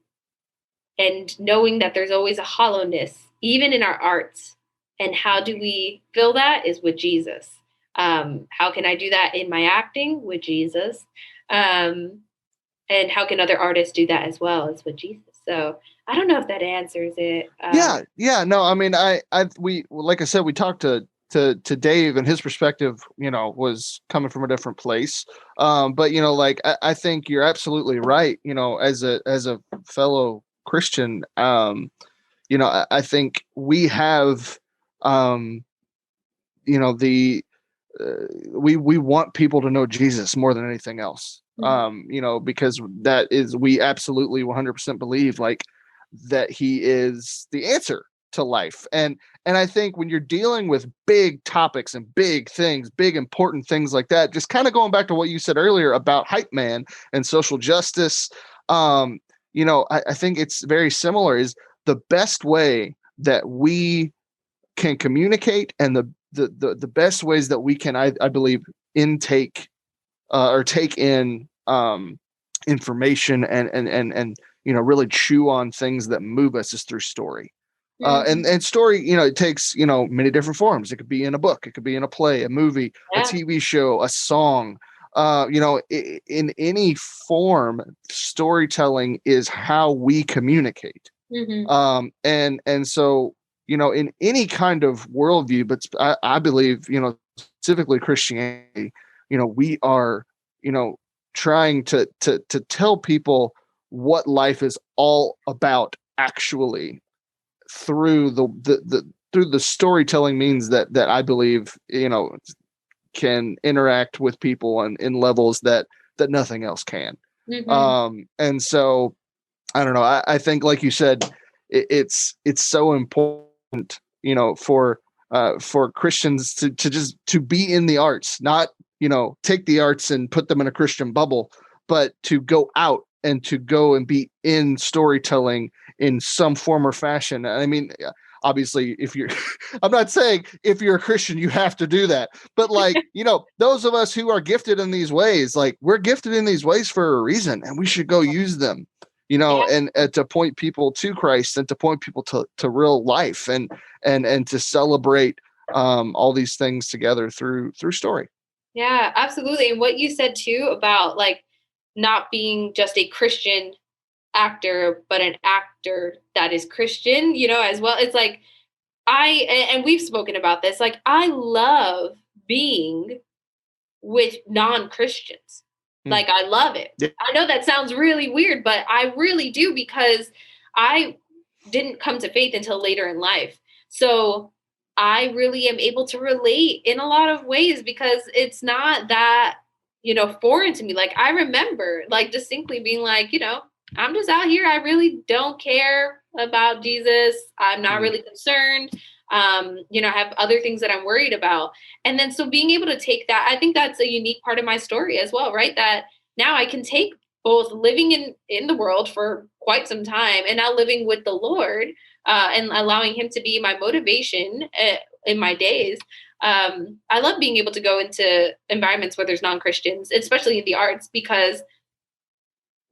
and knowing that there's always a hollowness, even in our arts. And how do we fill that is with Jesus. How can I do that in my acting? With Jesus. And how can other artists do that as well as with Jesus? So I don't know if that answers it. Yeah. No, I mean, we, like I said, we talked to Dave, and his perspective, was coming from a different place. But I think you're absolutely right. As a fellow Christian, I think we have, we want people to know Jesus more than anything else. Because we absolutely 100% believe like that he is the answer to life. And I think when you're dealing with big topics and big things, big important things like that, just kind of going back to what you said earlier about hype man and social justice, you know, I think it's very similar. Is the best way that we can communicate, and the best ways that we can, I believe, intake or take in information and you know, really chew on things that move us is through story. And story, you know, it takes, you know, many different forms. It could be in a book, it could be in a play, a movie, a TV show, a song. You know, in any form, storytelling is how we communicate. And so, you know, in any kind of worldview, but I believe, you know, specifically Christianity, you know, we are, you know, trying to tell people what life is all about actually through the storytelling means that I believe, you know, can interact with people in levels that nothing else can. And so I don't know. I think, like you said, it's so important, you know, for Christians to be in the arts, not, you know, take the arts and put them in a Christian bubble, but to go out and to go and be in storytelling in some form or fashion. I mean, obviously, if you're, I'm not saying if you're a Christian, you have to do that, but like, you know, those of us who are gifted in these ways, like we're gifted in these ways for a reason, and we should go use them, you know, and to point people to Christ and to point people to real life and to celebrate all these things together through story. Yeah, absolutely. And what you said too about like not being just a Christian actor, but an actor that is Christian, you know, as well. It's like and we've spoken about this, like I love being with non-Christians. Like I love it. I know that sounds really weird, but I really do, because I didn't come to faith until later in life. So I really am able to relate in a lot of ways, because it's not that, you know, foreign to me. Like I remember like distinctly being like, you know, I'm just out here. I really don't care about Jesus. I'm not really concerned. You know, I have other things that I'm worried about. And then so being able to take that, I think that's a unique part of my story as well, right? That now I can take both living in the world for quite some time and now living with the Lord and allowing him to be my motivation in my days. I love being able to go into environments where there's non-Christians, especially in the arts, because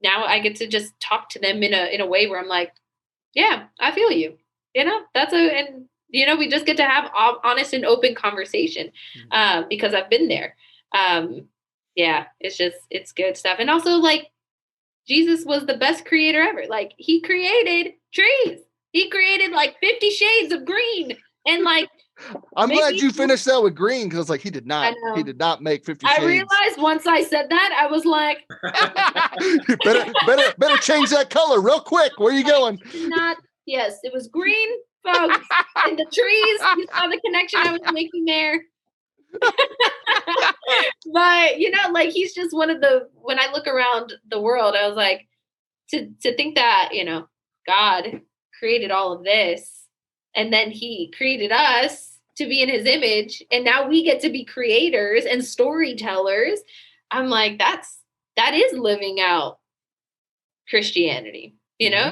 now I get to just talk to them in a way where I'm like, yeah, I feel you, you know, and you know, we just get to have honest and open conversation because I've been there. Yeah, it's good stuff. And also like Jesus was the best creator ever. Like he created trees. He created like 50 shades of green. And like, I'm glad you finished that with green, because like he did not make 50 shades. I realized once I said that, I was like, better change that color real quick. Where are you going? Yes, it was green, folks. And the trees, you saw the connection I was making there. But you know, like he's just one of when I look around the world, I was like, to think that, you know, God created all of this, and then he created us to be in his image, and now we get to be creators and storytellers. I'm like, that is living out Christianity, you know?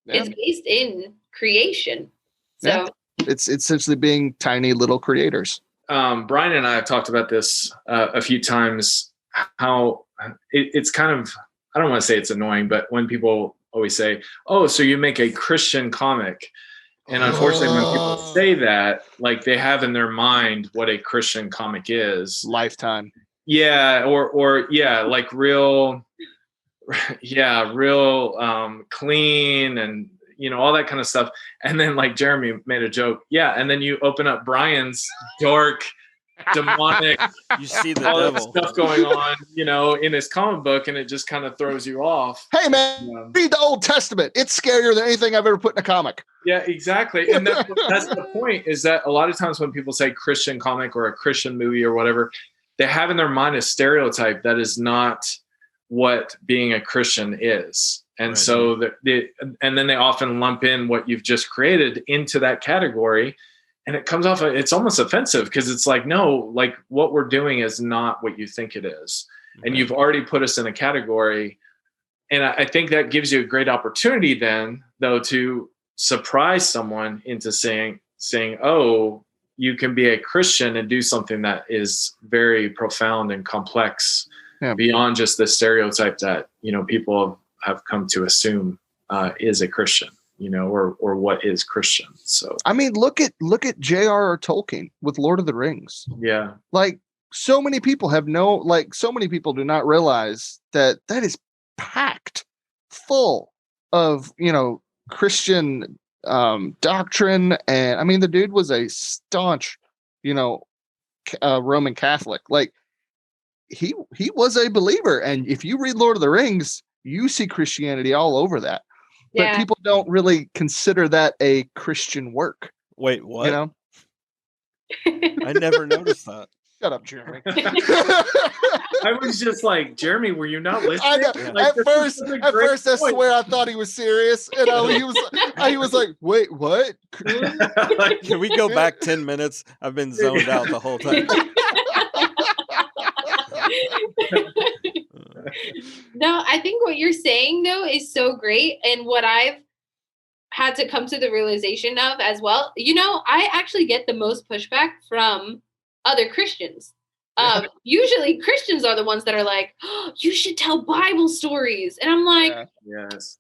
It's based in creation. So it's essentially being tiny little creators. Brian and I have talked about this a few times, how it's kind of, I don't want to say it's annoying, but when people always say, oh, so you make a Christian comic. And unfortunately, when people say that, like they have in their mind what a Christian comic is. Lifetime. Yeah. Or like real clean and, you know, all that kind of stuff. And then like Jeremy made a joke. Yeah. And then you open up Brian's dark, demonic, you see the all devil. that stuff going on, you know, in his comic book, and it just kind of throws you off. Hey man, read the Old Testament. It's scarier than anything I've ever put in a comic. Yeah, exactly. And that's the point, is that a lot of times when people say Christian comic or a Christian movie or whatever, they have in their mind a stereotype that is not what being a Christian is. And Right. so and then they often lump in what you've just created into that category, and it comes off, it's almost offensive because it's like, no, like what we're doing is not what you think it is. And Okay. you've already put us in a category. And I think that gives you a great opportunity then, though, to surprise someone into saying, oh, you can be a Christian and do something that is very profound and complex beyond just the stereotype that, people have come to assume is a Christian, or what is Christian. So, I mean, look at J.R.R. Tolkien with Lord of the Rings. Yeah. Like, so many people so many people do not realize that is packed full of, Christian doctrine. And I mean, the dude was a staunch, Roman Catholic. Like, he was a believer. And if you read Lord of the Rings, you see Christianity all over that. But people don't really consider that a Christian work. Wait, what? I never noticed that. Shut up, Jeremy. I was just like, Jeremy, were you not listening? I know. Like, At first, I swear I thought he was serious. He was like, wait, what? Can we go back 10 minutes? I've been zoned out the whole time. No, I think what you're saying though is so great, and what I've had to come to the realization of as well. I actually get the most pushback from other Christians. Usually Christians are the ones that are like, oh, you should tell Bible stories, and I'm like, yes,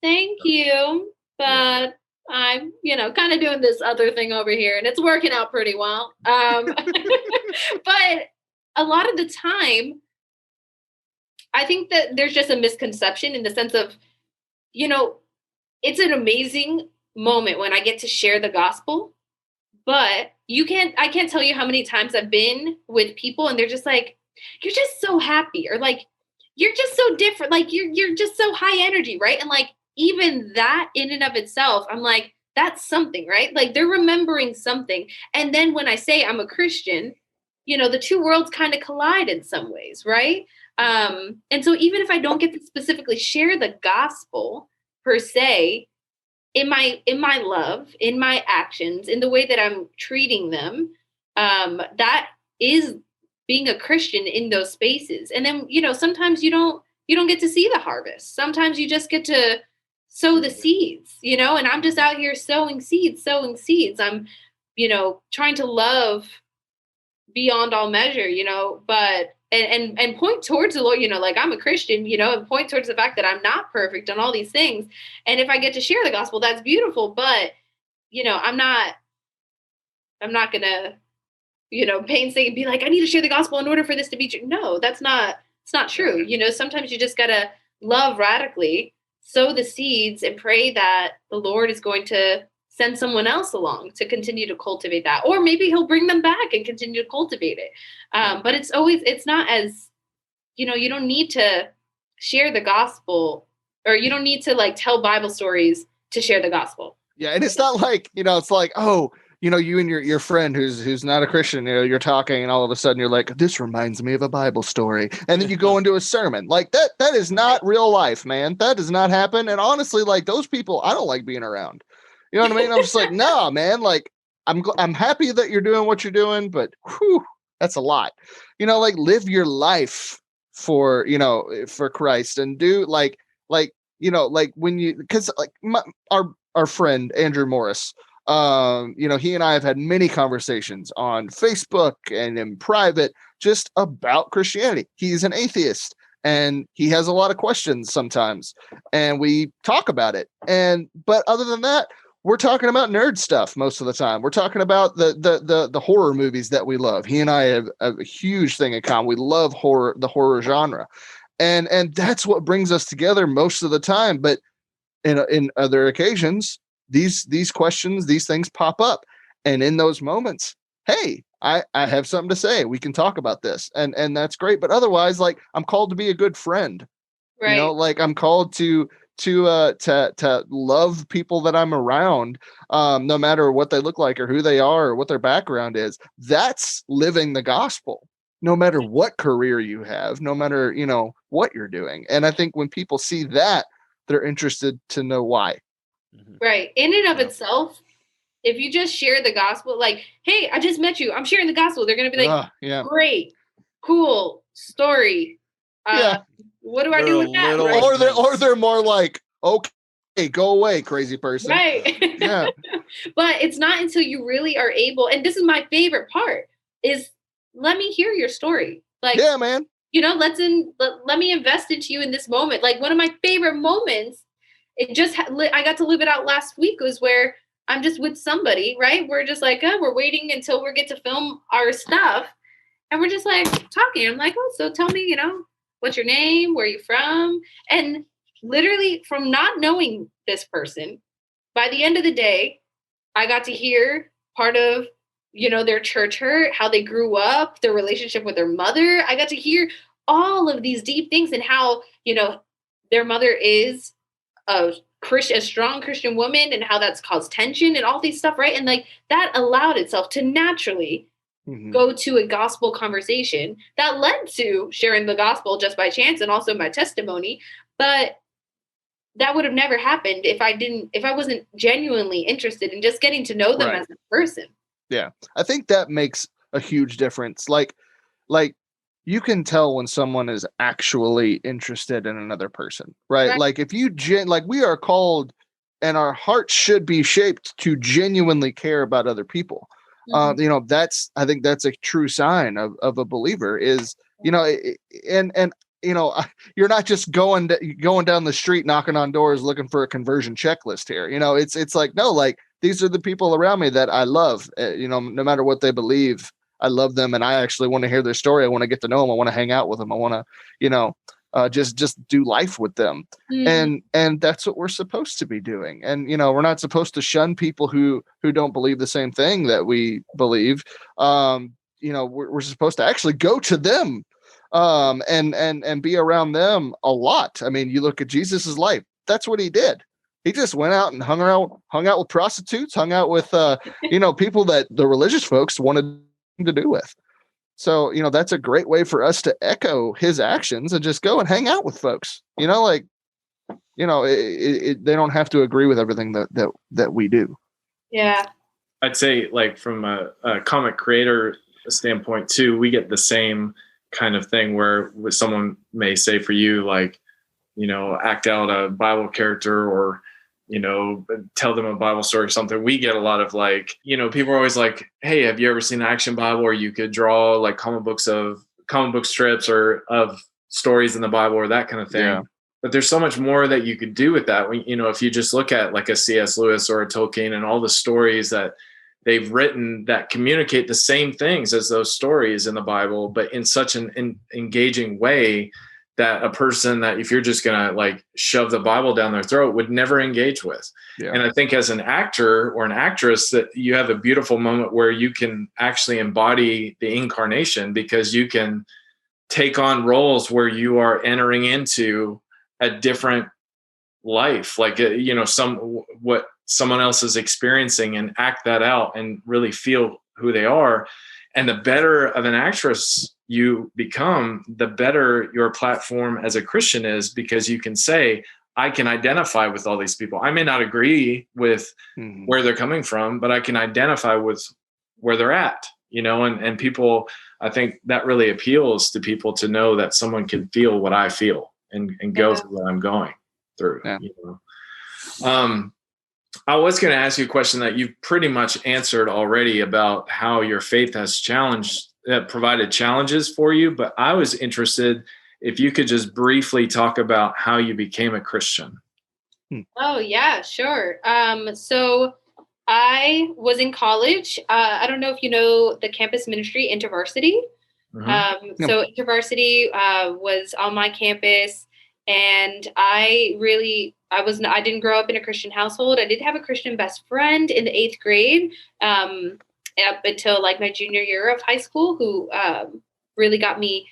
thank you, but I'm kind of doing this other thing over here, and it's working out pretty well. But a lot of the time, I think that there's just a misconception in the sense of, it's an amazing moment when I get to share the gospel, but I can't tell you how many times I've been with people and they're just like, you're just so happy, or like, you're just so different. Like you're just so high energy. Right. And like, even that in and of itself, I'm like, that's something, right? Like they're remembering something. And then when I say I'm a Christian, the two worlds kind of collide in some ways. Right. And so even if I don't get to specifically share the gospel per se, in my love, in my actions, in the way that I'm treating them, that is being a Christian in those spaces. And then, sometimes you don't get to see the harvest. Sometimes you just get to sow the seeds, and I'm just out here sowing seeds. I'm, trying to love beyond all measure, but and point towards the Lord, like I'm a Christian, and point towards the fact that I'm not perfect on all these things. And if I get to share the gospel, that's beautiful. But, I'm not gonna, painstaking be like, I need to share the gospel in order for this to be true. No, it's not true. Sometimes you just gotta love radically, sow the seeds, and pray that the Lord is going to send someone else along to continue to cultivate that. Or maybe he'll bring them back and continue to cultivate it. But it's not as, you don't need to share the gospel, or you don't need to like tell Bible stories to share the gospel. Yeah. And it's not like, it's like, oh, you and your friend who's not a Christian, you're talking and all of a sudden you're like, this reminds me of a Bible story. And then you go into a sermon like that is not real life, man. That does not happen. And honestly, like those people, I don't like being around. You know what I mean? I'm just like, nah, man, like I'm happy that you're doing what you're doing, but whew, that's a lot. Like live your life for Christ, and do like when you, because like our friend Andrew Morris, he and I have had many conversations on Facebook and in private just about Christianity. He's an atheist and he has a lot of questions sometimes, and we talk about it. But other than that, we're talking about nerd stuff most of the time. We're talking about the horror movies that we love. He and I have a huge thing in common. We love the horror genre. And that's what brings us together most of the time. But in other occasions, these questions, these things pop up. And in those moments, hey, I have something to say. We can talk about this. And that's great. But otherwise, like I'm called to be a good friend. Right. Like I'm called to love people that I'm around, no matter what they look like or who they are or what their background is. That's living the gospel, no matter what career you have, no matter, what you're doing. And I think when people see that, they're interested to know why. Right. In and of itself, if you just share the gospel, like, hey, I just met you, I'm sharing the gospel, they're going to be like, great, cool story. What do I do with that? Right? Or they're more like, okay, go away, crazy person. Right. Yeah. But it's not until you really are able, and this is my favorite part, is let me hear your story. Like, yeah, man. You know, let me invest into you in this moment. Like, one of my favorite moments, I got to live it out last week, was where I'm just with somebody, right? We're just like, we're waiting until we get to film our stuff. And we're just like talking. I'm like, oh, so tell me, what's your name? Where are you from? And literally from not knowing this person, by the end of the day, I got to hear part of, their church hurt, how they grew up, their relationship with their mother. I got to hear all of these deep things and how, their mother is a strong Christian woman and how that's caused tension and all these stuff, right? And like that allowed itself to naturally go to a gospel conversation that led to sharing the gospel just by chance and also my testimony. But that would have never happened if I wasn't genuinely interested in just getting to know them as a person. Yeah. I think that makes a huge difference. Like you can tell when someone is actually interested in another person, right? Like if you we are called and our hearts should be shaped to genuinely care about other people. I think that's a true sign of a believer is, and you're not just going down the street, knocking on doors, looking for a conversion checklist here. It's like, no, like these are the people around me that I love, no matter what they believe, I love them. And I actually want to hear their story. I want to get to know them. I want to hang out with them. I want to, just do life with them. And that's what we're supposed to be doing. And, we're not supposed to shun people who don't believe the same thing that we believe. We're supposed to actually go to them, and be around them a lot. I mean, you look at Jesus's life, that's what he did. He just went out and hung out with prostitutes, hung out with, people that the religious folks wanted to do with. So, that's a great way for us to echo his actions and just go and hang out with folks, they don't have to agree with everything that we do. Yeah. I'd say like from a comic creator standpoint too, we get the same kind of thing where someone may say for you, like, act out a Bible character or, tell them a Bible story or something. We get a lot of like, people are always like, hey, have you ever seen an action Bible? Or you could draw like comic book strips or of stories in the Bible or that kind of thing. Yeah. But there's so much more that you could do with that. If you just look at like a C.S. Lewis or a Tolkien and all the stories that they've written that communicate the same things as those stories in the Bible, but in such an engaging way that a person that if you're just going to like shove the Bible down their throat would never engage with. Yeah. And I think as an actor or an actress that you have a beautiful moment where you can actually embody the incarnation because you can take on roles where you are entering into a different life, like, what someone else is experiencing and act that out and really feel who they are. And the better of an actress you become, the better your platform as a Christian is, because you can say, I can identify with all these people. I may not agree with where they're coming from, but I can identify with where they're at, and people, I think that really appeals to people to know that someone can feel what I feel and go through what I'm going through. Yeah. I was going to ask you a question that you've pretty much answered already about how your faith has provided challenges for you. But I was interested if you could just briefly talk about how you became a Christian. Oh, yeah, sure. So I was in college. I don't know if you know the campus ministry, InterVarsity. So InterVarsity was on my campus. And I didn't grow up in a Christian household. I did have a Christian best friend in the 8th grade up until like my junior year of high school, who really got me,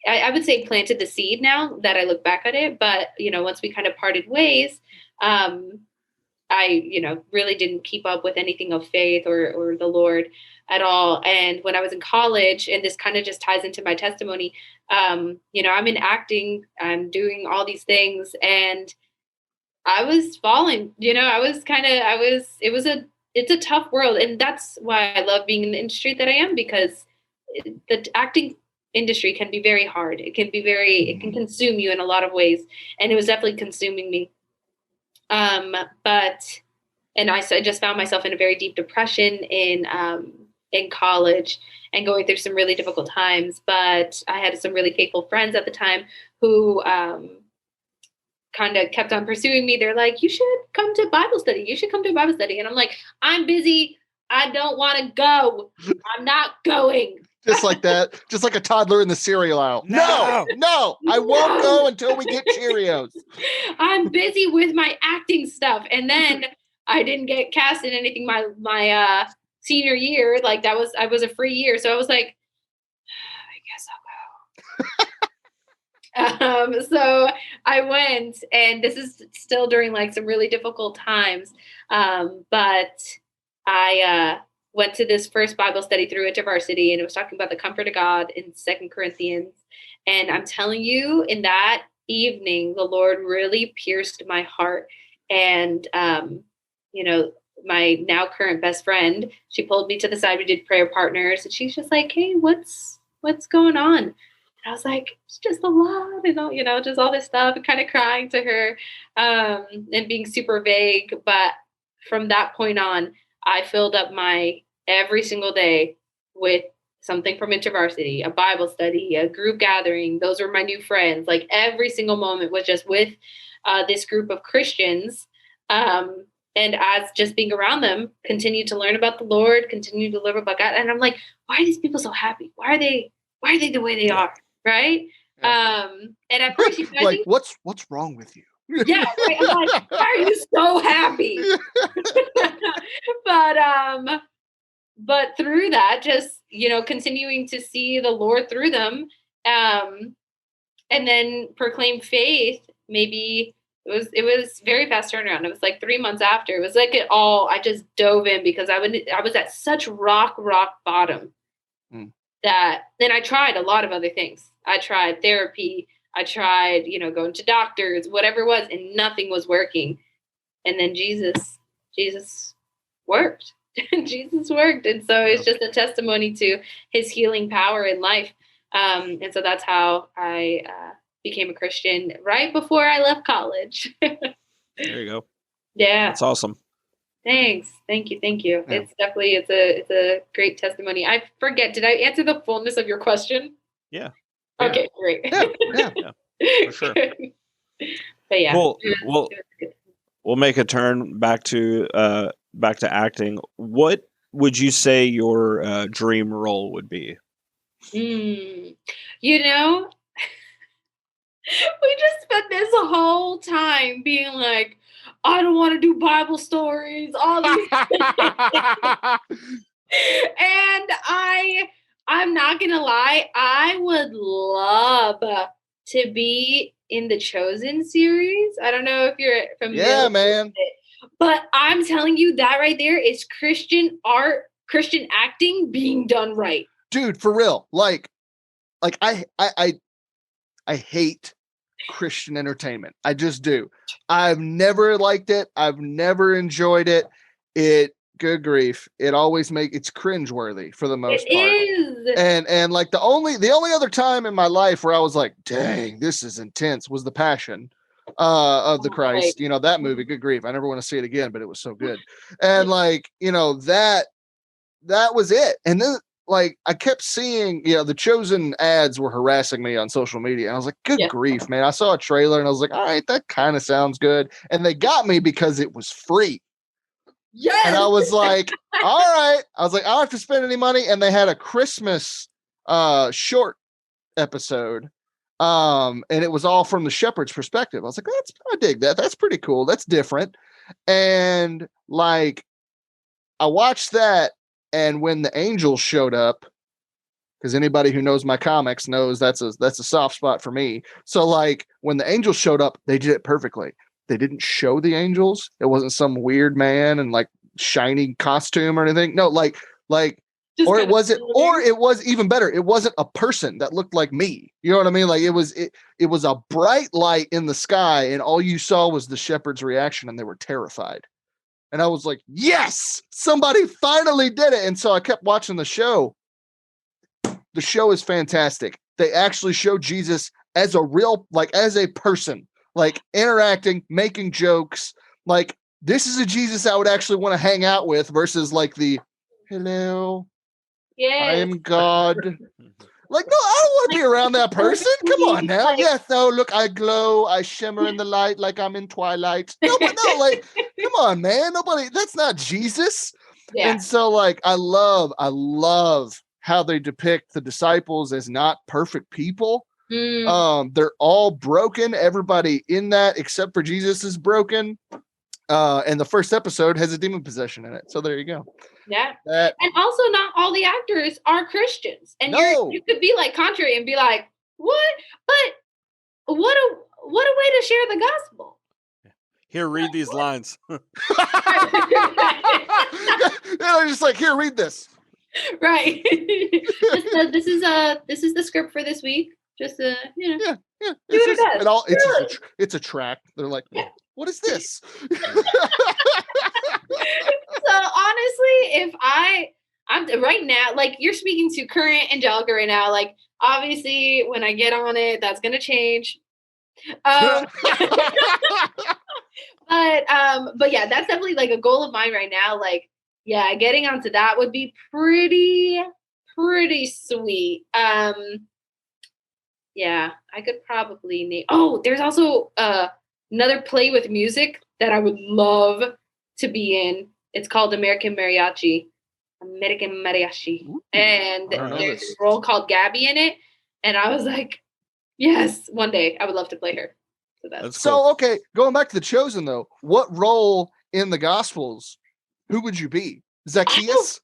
I would say planted the seed now that I look back at it. But, once we kind of parted ways, I, really didn't keep up with anything of faith or the Lord at all. And when I was in college, and this kind of just ties into my testimony, I'm in acting, I'm doing all these things. And I was falling, it's a tough world. And that's why I love being in the industry that I am, because the acting industry can be very hard. It can consume you in a lot of ways. And it was definitely consuming me. And I just found myself in a very deep depression in college and going through some really difficult times. But I had some really faithful friends at the time who kind of kept on pursuing me. They're like, you should come to Bible study. You should come to Bible study. And I'm like, I'm busy. I don't want to go. I'm not going. Just like that. Just like a toddler in the cereal aisle. No, I won't go until we get Cheerios. I'm busy with my acting stuff. And then I didn't get cast in anything my senior year. Like I was a free year. So I was like, I guess I'll go. So I went, and this is still during like some really difficult times. But I went to this first Bible study through InterVarsity, and it was talking about the comfort of God in 2 Corinthians. And I'm telling you, in that evening, the Lord really pierced my heart. And, my now current best friend, she pulled me to the side. We did prayer partners, and she's just like, hey, what's going on? And I was like, it's just a lot, and just all this stuff, and kind of crying to her, and being super vague. But from that point on, I filled up my every single day with something from InterVarsity, a Bible study, a group gathering. Those were my new friends. Like every single moment was just with this group of Christians. And as just being around them, continue to learn about the Lord, continue to learn about God. And I'm like, why are these people so happy? Why are they the way they are? Right. Yeah. And at first, like, what's wrong with you? Yeah. Right? I'm like, why are you so happy? But through that, just, continuing to see the Lord through them, and then proclaim faith, maybe it was very fast turnaround. It was like 3 months after. It was like I just dove in, because I was at such rock bottom that then I tried a lot of other things. I tried therapy. I tried, going to doctors, whatever it was, and nothing was working. And then Jesus worked. Jesus worked. And so it's just a testimony to his healing power in life. And so that's how I became a Christian right before I left college. There you go. Yeah. That's awesome. Thanks. Thank you. Yeah. It's definitely, it's a great testimony. I forget, did I answer the fullness of your question? Yeah. Okay, great. Yeah, for sure. But yeah. We'll make a turn back to acting. What would you say your dream role would be? We just spent this whole time being like, I don't want to do Bible stories, all these and I'm not gonna lie, I would love to be in the Chosen series. I don't know if you're familiar. Yeah, man. With it, but I'm telling you, that right there is Christian art, Christian acting being done right. Dude, for real. Like I hate Christian entertainment. I just do. I've never liked it. I've never enjoyed it. Good grief. It's cringeworthy for the most part. It is. And like the only other time in my life where I was like, dang, this is intense, was The Passion of the Christ. Right. That movie, good grief. I never want to see it again, but it was so good. And like, that was it. And then like I kept seeing, the Chosen ads were harassing me on social media. And I was like, good grief, man. I saw a trailer and I was like, all right, that kind of sounds good. And they got me because it was free. Yes. And I was like, all right. I was like, I don't have to spend any money. And they had a Christmas short episode. And it was all from the shepherd's perspective. I was like, I dig that. That's pretty cool. That's different. And like, I watched that. And when the angels showed up, because anybody who knows my comics knows that's a soft spot for me. So like when the angels showed up, they did it perfectly. They didn't show the angels. It wasn't some weird man and like shiny costume or anything. No, like or it was even better. It wasn't a person that looked like me. You know what I mean? Like it was a bright light in the sky, and all you saw was the shepherd's reaction, and they were terrified. And I was like, yes, somebody finally did it. And so I kept watching the show. The show is fantastic. They actually show Jesus as a real, like as a person, like interacting, making jokes. Like this is a Jesus I would actually want to hang out with versus like the hello, I am God. Like, no, I don't want to be around that person. Come on now. Yes, no, look, I glow, I shimmer in the light like I'm in Twilight. No, but no, like, come on, man. Nobody, that's not Jesus. Yeah. And so, like, I love how they depict the disciples as not perfect people. They're all broken. Everybody in that, except for Jesus, is broken. And the first episode has a demon possession in it. So there you go. Yeah. And also not all the actors are Christians. And you could be like contrary and be like, what? But what a way to share the gospel. Here, read these lines. They're just like, here, read this. Right. This is the script for this week. Just yeah. It's a track. They're like, what is this? So honestly, if I'm right now, like you're speaking to current Angelica right now, like obviously when I get on it, that's gonna change. But yeah, that's definitely like a goal of mine right now. Like, yeah, getting onto that would be pretty sweet. Yeah, I could probably name. Oh, there's also another play with music that I would love to be in. It's called American Mariachi. Ooh, and there's a role called Gabby in it. And I was like, yes, one day I would love to play her. So cool. Okay, going back to The Chosen though, what role in the Gospels, who would you be? Zacchaeus?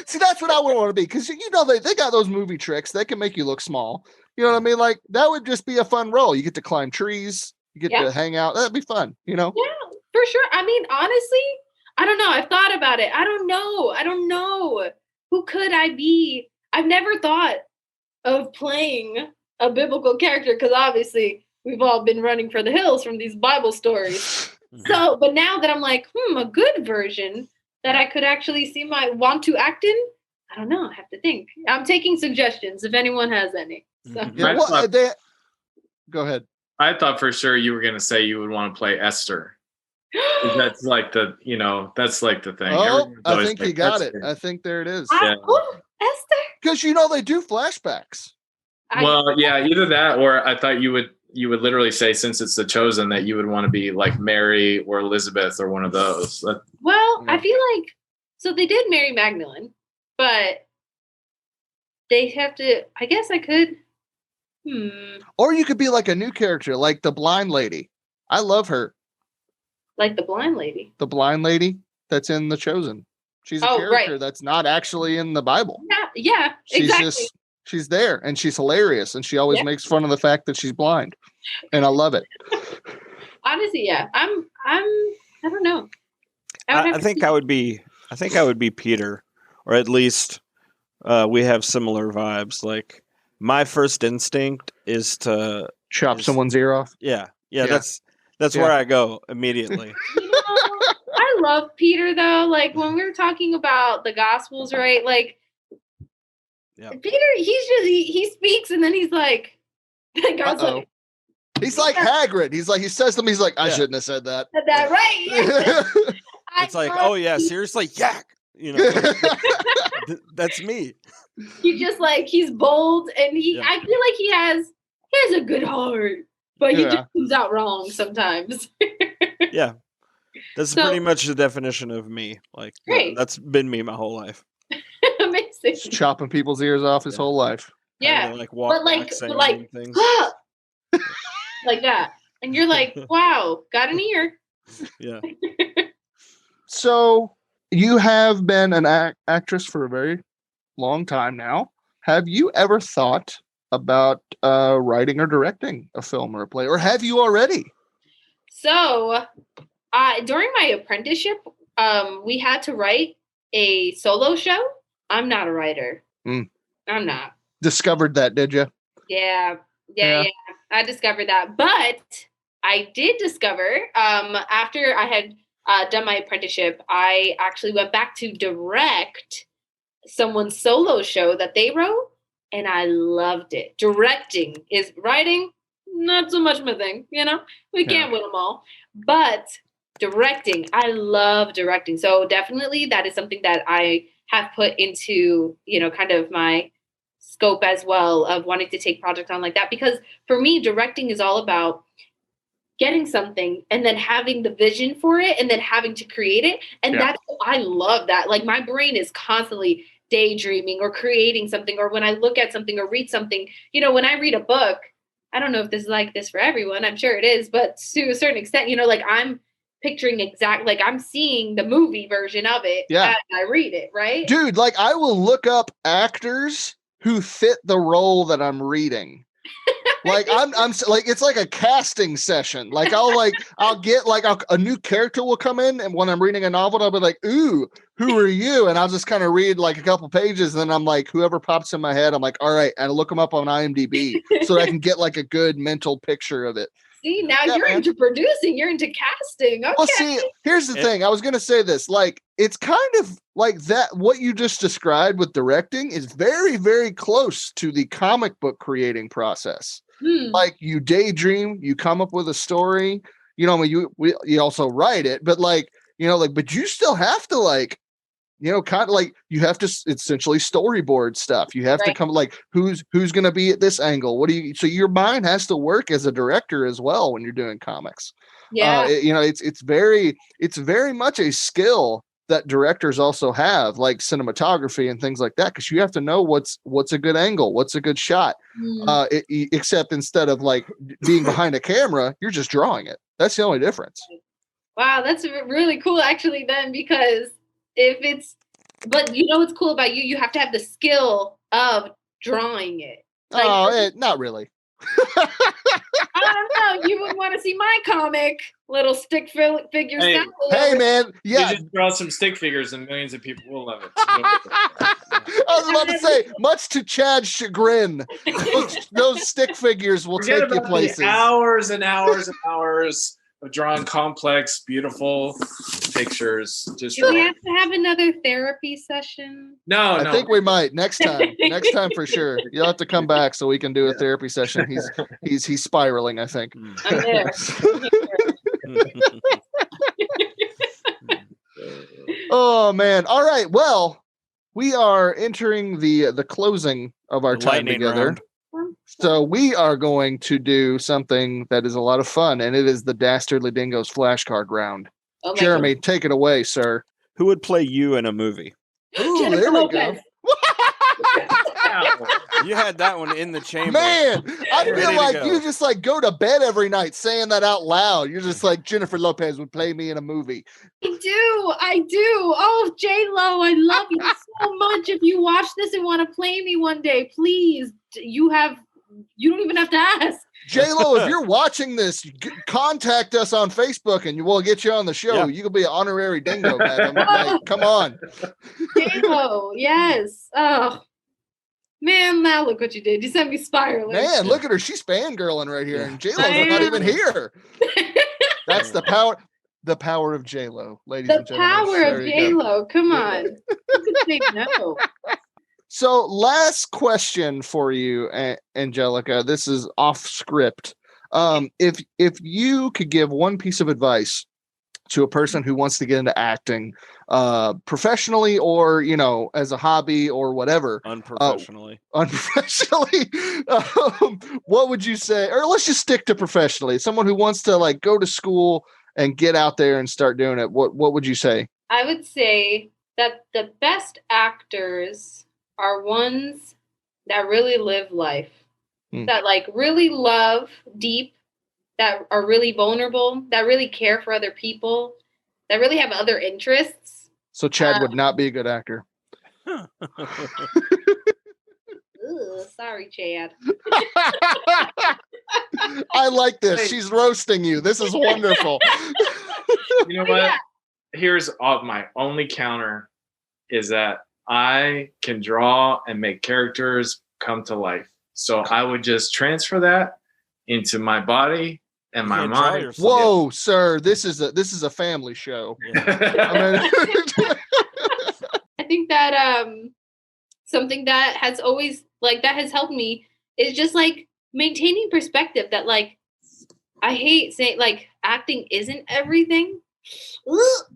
See, that's what I would want to be, because you know they got those movie tricks. They can make you look small. You know what I mean? Like that would just be a fun role. You get to climb trees, you get to hang out. That'd be fun, you know? Yeah, for sure. I mean, honestly, I don't know. I've thought about it. I don't know. Who could I be? I've never thought of playing a biblical character because obviously we've all been running for the hills from these Bible stories. So, but now that I'm like, a good version that I could actually see want to act in, I don't know. I have to think. I'm taking suggestions if anyone has any. So. Yeah, go ahead. I thought for sure you were going to say you would want to play Esther. That's like the thing. Oh, I think you got it. I think there it is. Esther. Because they do flashbacks. Well, yeah, either that or I thought you would literally say, since it's The Chosen, that you would want to be like Mary or Elizabeth or one of those. I feel like, so they did Mary Magdalene, but they have to, I guess I could. Or you could be like a new character, like the blind lady. I love her. Like the blind lady? The blind lady that's in The Chosen. She's a character that's not actually in the Bible. Yeah, exactly. She's there and she's hilarious and she always makes fun of the fact that she's blind. And I love it. Honestly, yeah. I don't know. I think I would be Peter, or at least we have similar vibes. Like my first instinct is to chop someone's ear off. Yeah. That's where I go immediately. I love Peter though. Like when we were talking about the Gospels, right? Like Peter, he speaks and then he's like, God's like, he's like Hagrid. He's like, he says to me, he's like, I shouldn't have said that. Said that right? Yeah. It's like, seriously, yak. That's me. He just like, he's bold and I feel like he has a good heart, but he just comes out wrong sometimes. Yeah. That's pretty much the definition of me. Like that's been me my whole life. Amazing. Just chopping people's ears off his whole life. Yeah. But like things. Like that. And you're like, wow, got an ear. Yeah. So you have been an actress for a very long time now. Have you ever thought about writing or directing a film or a play, or have you already? So during my apprenticeship, we had to write a solo show. I'm not a writer. Mm. I'm not. Discovered that, did you? Yeah. I discovered that. But I did discover, after I had done my apprenticeship, I actually went back to direct someone's solo show that they wrote, and I loved it. Directing is writing, not so much my thing, we can't win them all, but directing, I love directing. So definitely that is something that I have put into, kind of my scope as well of wanting to take projects on like that, because for me, directing is all about getting something and then having the vision for it and then having to create it. And I love that. Like my brain is constantly daydreaming or creating something, or when I look at something or read something, when I read a book, I don't know if this is like this for everyone, I'm sure it is, but to a certain extent, like I'm picturing like I'm seeing the movie version of it as I read it, right? Dude, like I will look up actors who fit the role that I'm reading. Like I'm like, it's like a casting session. Like I'll get like a new character will come in, and when I'm reading a novel, I'll be like, ooh, who are you? And I'll just kind of read like a couple pages, and then I'm like, whoever pops in my head, I'm like, all right, and I look them up on IMDb so that I can get like a good mental picture of it. See, now you're into producing, you're into casting. Okay. Well, see, here's the thing. I was going to say this. Like, it's kind of like that. What you just described with directing is very, very close to the comic book creating process. Like, you daydream, you come up with a story. You also write it, but but you still have to kind of like you have to essentially storyboard stuff. You have to come like who's going to be at this angle. So your mind has to work as a director as well when you're doing comics. Yeah. It's very much a skill that directors also have, like cinematography and things like that, because you have to know what's a good angle, what's a good shot. Except instead of like being behind a camera, you're just drawing it. That's the only difference. Wow, that's really cool actually then, because but what's cool about you? You have to have the skill of drawing it. Not really. I don't know. You would want to see my comic, little stick figure. Hey, man. Yeah. You just draw some stick figures and millions of people will love it. I was about to say, much to Chad's chagrin, those stick figures will take you places. Hours and hours and hours of drawing complex, beautiful pictures. Just do we have to have another therapy session? No. I think we might next time. Next time for sure. You'll have to come back so we can do a therapy session. He's spiraling, I think. I'm there. Oh man. All right. Well, we are entering the closing of our time together. Round. So we are going to do something that is a lot of fun, and it is the Dastardly Dingoes flashcard round. Oh Jeremy, take it away, sir. Who would play you in a movie? Ooh, there we go. You had that one in the chamber. Man, I feel Ready to like go. you just like go to bed every night saying that out loud. You're just like, Jennifer Lopez would play me in a movie. I do. Oh, J-Lo, I love you so much. If you watch this and want to play me one day, please, you don't even have to ask. J-Lo, if you're watching this, contact us on Facebook and we'll get you on the show. Yeah. You can be an honorary dingo, madam. Like, come on. J-Lo, yes. Oh, man, now look what you did. You sent me spiraling. Man, look at her. She's fangirling right here. And J-Lo's not even here. That's the power of J-Lo, ladies and gentlemen. The power of J-Lo. Come on. You can say no. So last question for you, Angelica. This is off script. If you could give one piece of advice to a person who wants to get into acting, professionally or, as a hobby or whatever. Unprofessionally. What would you say? Or let's just stick to professionally. Someone who wants to like go to school and get out there and start doing it. What would you say? I would say that the best actors are ones that really live life, that like really love deep, that are really vulnerable, that really care for other people, that really have other interests. So Chad would not be a good actor. Sorry, Chad. I like this. She's roasting you. This is wonderful. You know what? here's my only counter is that I can draw and make characters come to life. So I would just transfer that into my body and my can't draw mind. yourself. Whoa, sir, this is a family show. I mean, I think that something that has always like that has helped me is just like maintaining perspective that like I hate saying like acting isn't everything.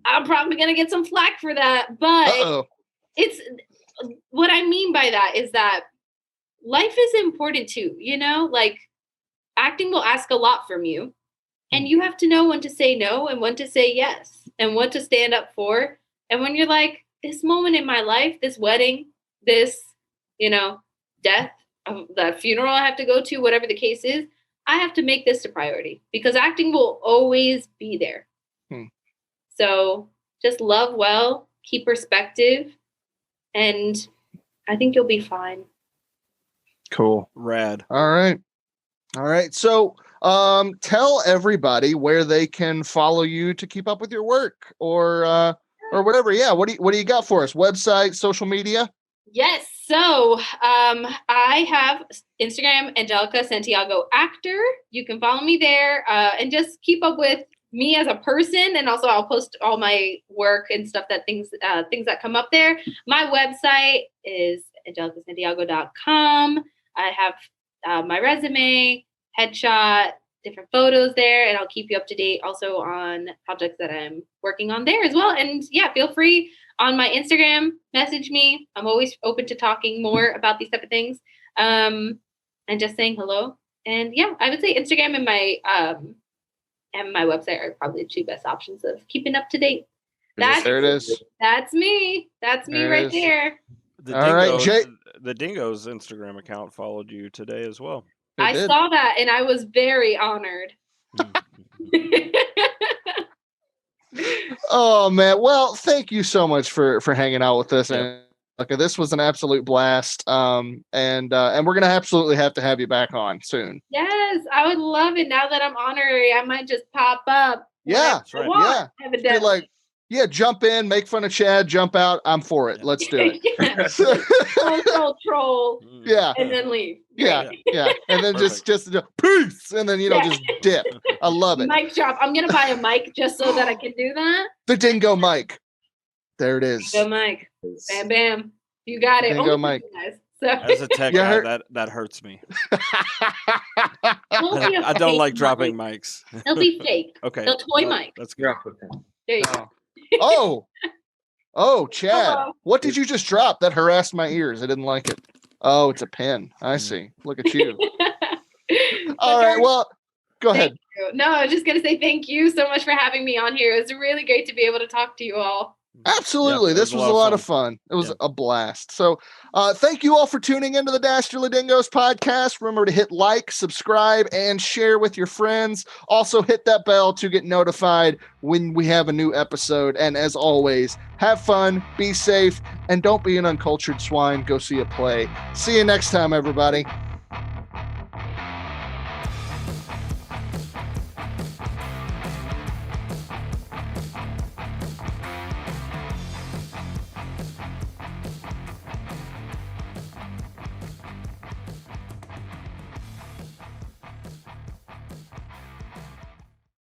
I'm probably gonna get some flack for that, but it's what I mean by that is that life is important too, you know, like acting will ask a lot from you and you have to know when to say no and when to say yes and what to stand up for. And when you're like, this moment in my life, this wedding, this, you know, death, the funeral I have to go to, whatever the case is, I have to make this a priority because acting will always be there. So just love well, keep perspective, and I think you'll be fine. Cool. Rad. All right. So tell everybody where they can follow you to keep up with your work or whatever. Yeah. What do you got for us? Website, social media? Yes. So I have Instagram, Angelica Santiago Actor. You can follow me there and just keep up with me as a person. And also I'll post all my work and stuff that things that come up there. My website is angelicasantiago.com. I have my resume, headshot, different photos there, and I'll keep you up to date also on projects that I'm working on there as well. And yeah, feel free on my Instagram, message me. I'm always open to talking more about these type of things and just saying hello. And yeah, I would say Instagram and my website are probably the two best options of keeping up to date. There it is. That's me. That's me right there. The Dingoes Instagram account followed you today as well. I saw that and I was very honored. Oh man. Well, thank you so much for hanging out with us. And okay, this was an absolute blast. And we're gonna absolutely have to have you back on soon. Yes, I would love it. Now that I'm honorary, I might just pop up. Yeah, that's right. Yeah. Like, yeah, jump in, make fun of Chad, jump out. I'm for it. Let's do it. troll. Yeah. And then leave. Yeah. And then just peace. And then, just dip. I love it. Mic drop. I'm going to buy a mic just so that I can do that. The Dingo mic. There it is. Dingo mic. Bam, bam. You got it. Dingo mic. So. As a tech guy, that hurts me. I don't like dropping mics. They'll be fake. Okay. They'll toy mic. Let's go. There you go. Oh, Chad. Hello. What did you just drop that harassed my ears? I didn't like it. Oh, it's a pen. I see. Look at you. All right. Well, go ahead. No, I was just going to say thank you so much for having me on here. It was really great to be able to talk to you all. Absolutely. This was a lot of fun. It was a blast. So thank you all for tuning into the Dastardly Dingoes podcast. Remember to hit like, subscribe, and share with your friends. Also hit that bell to get notified when we have a new episode. And as always, have fun, be safe, and don't be an uncultured swine. Go see a play. See you next time, everybody.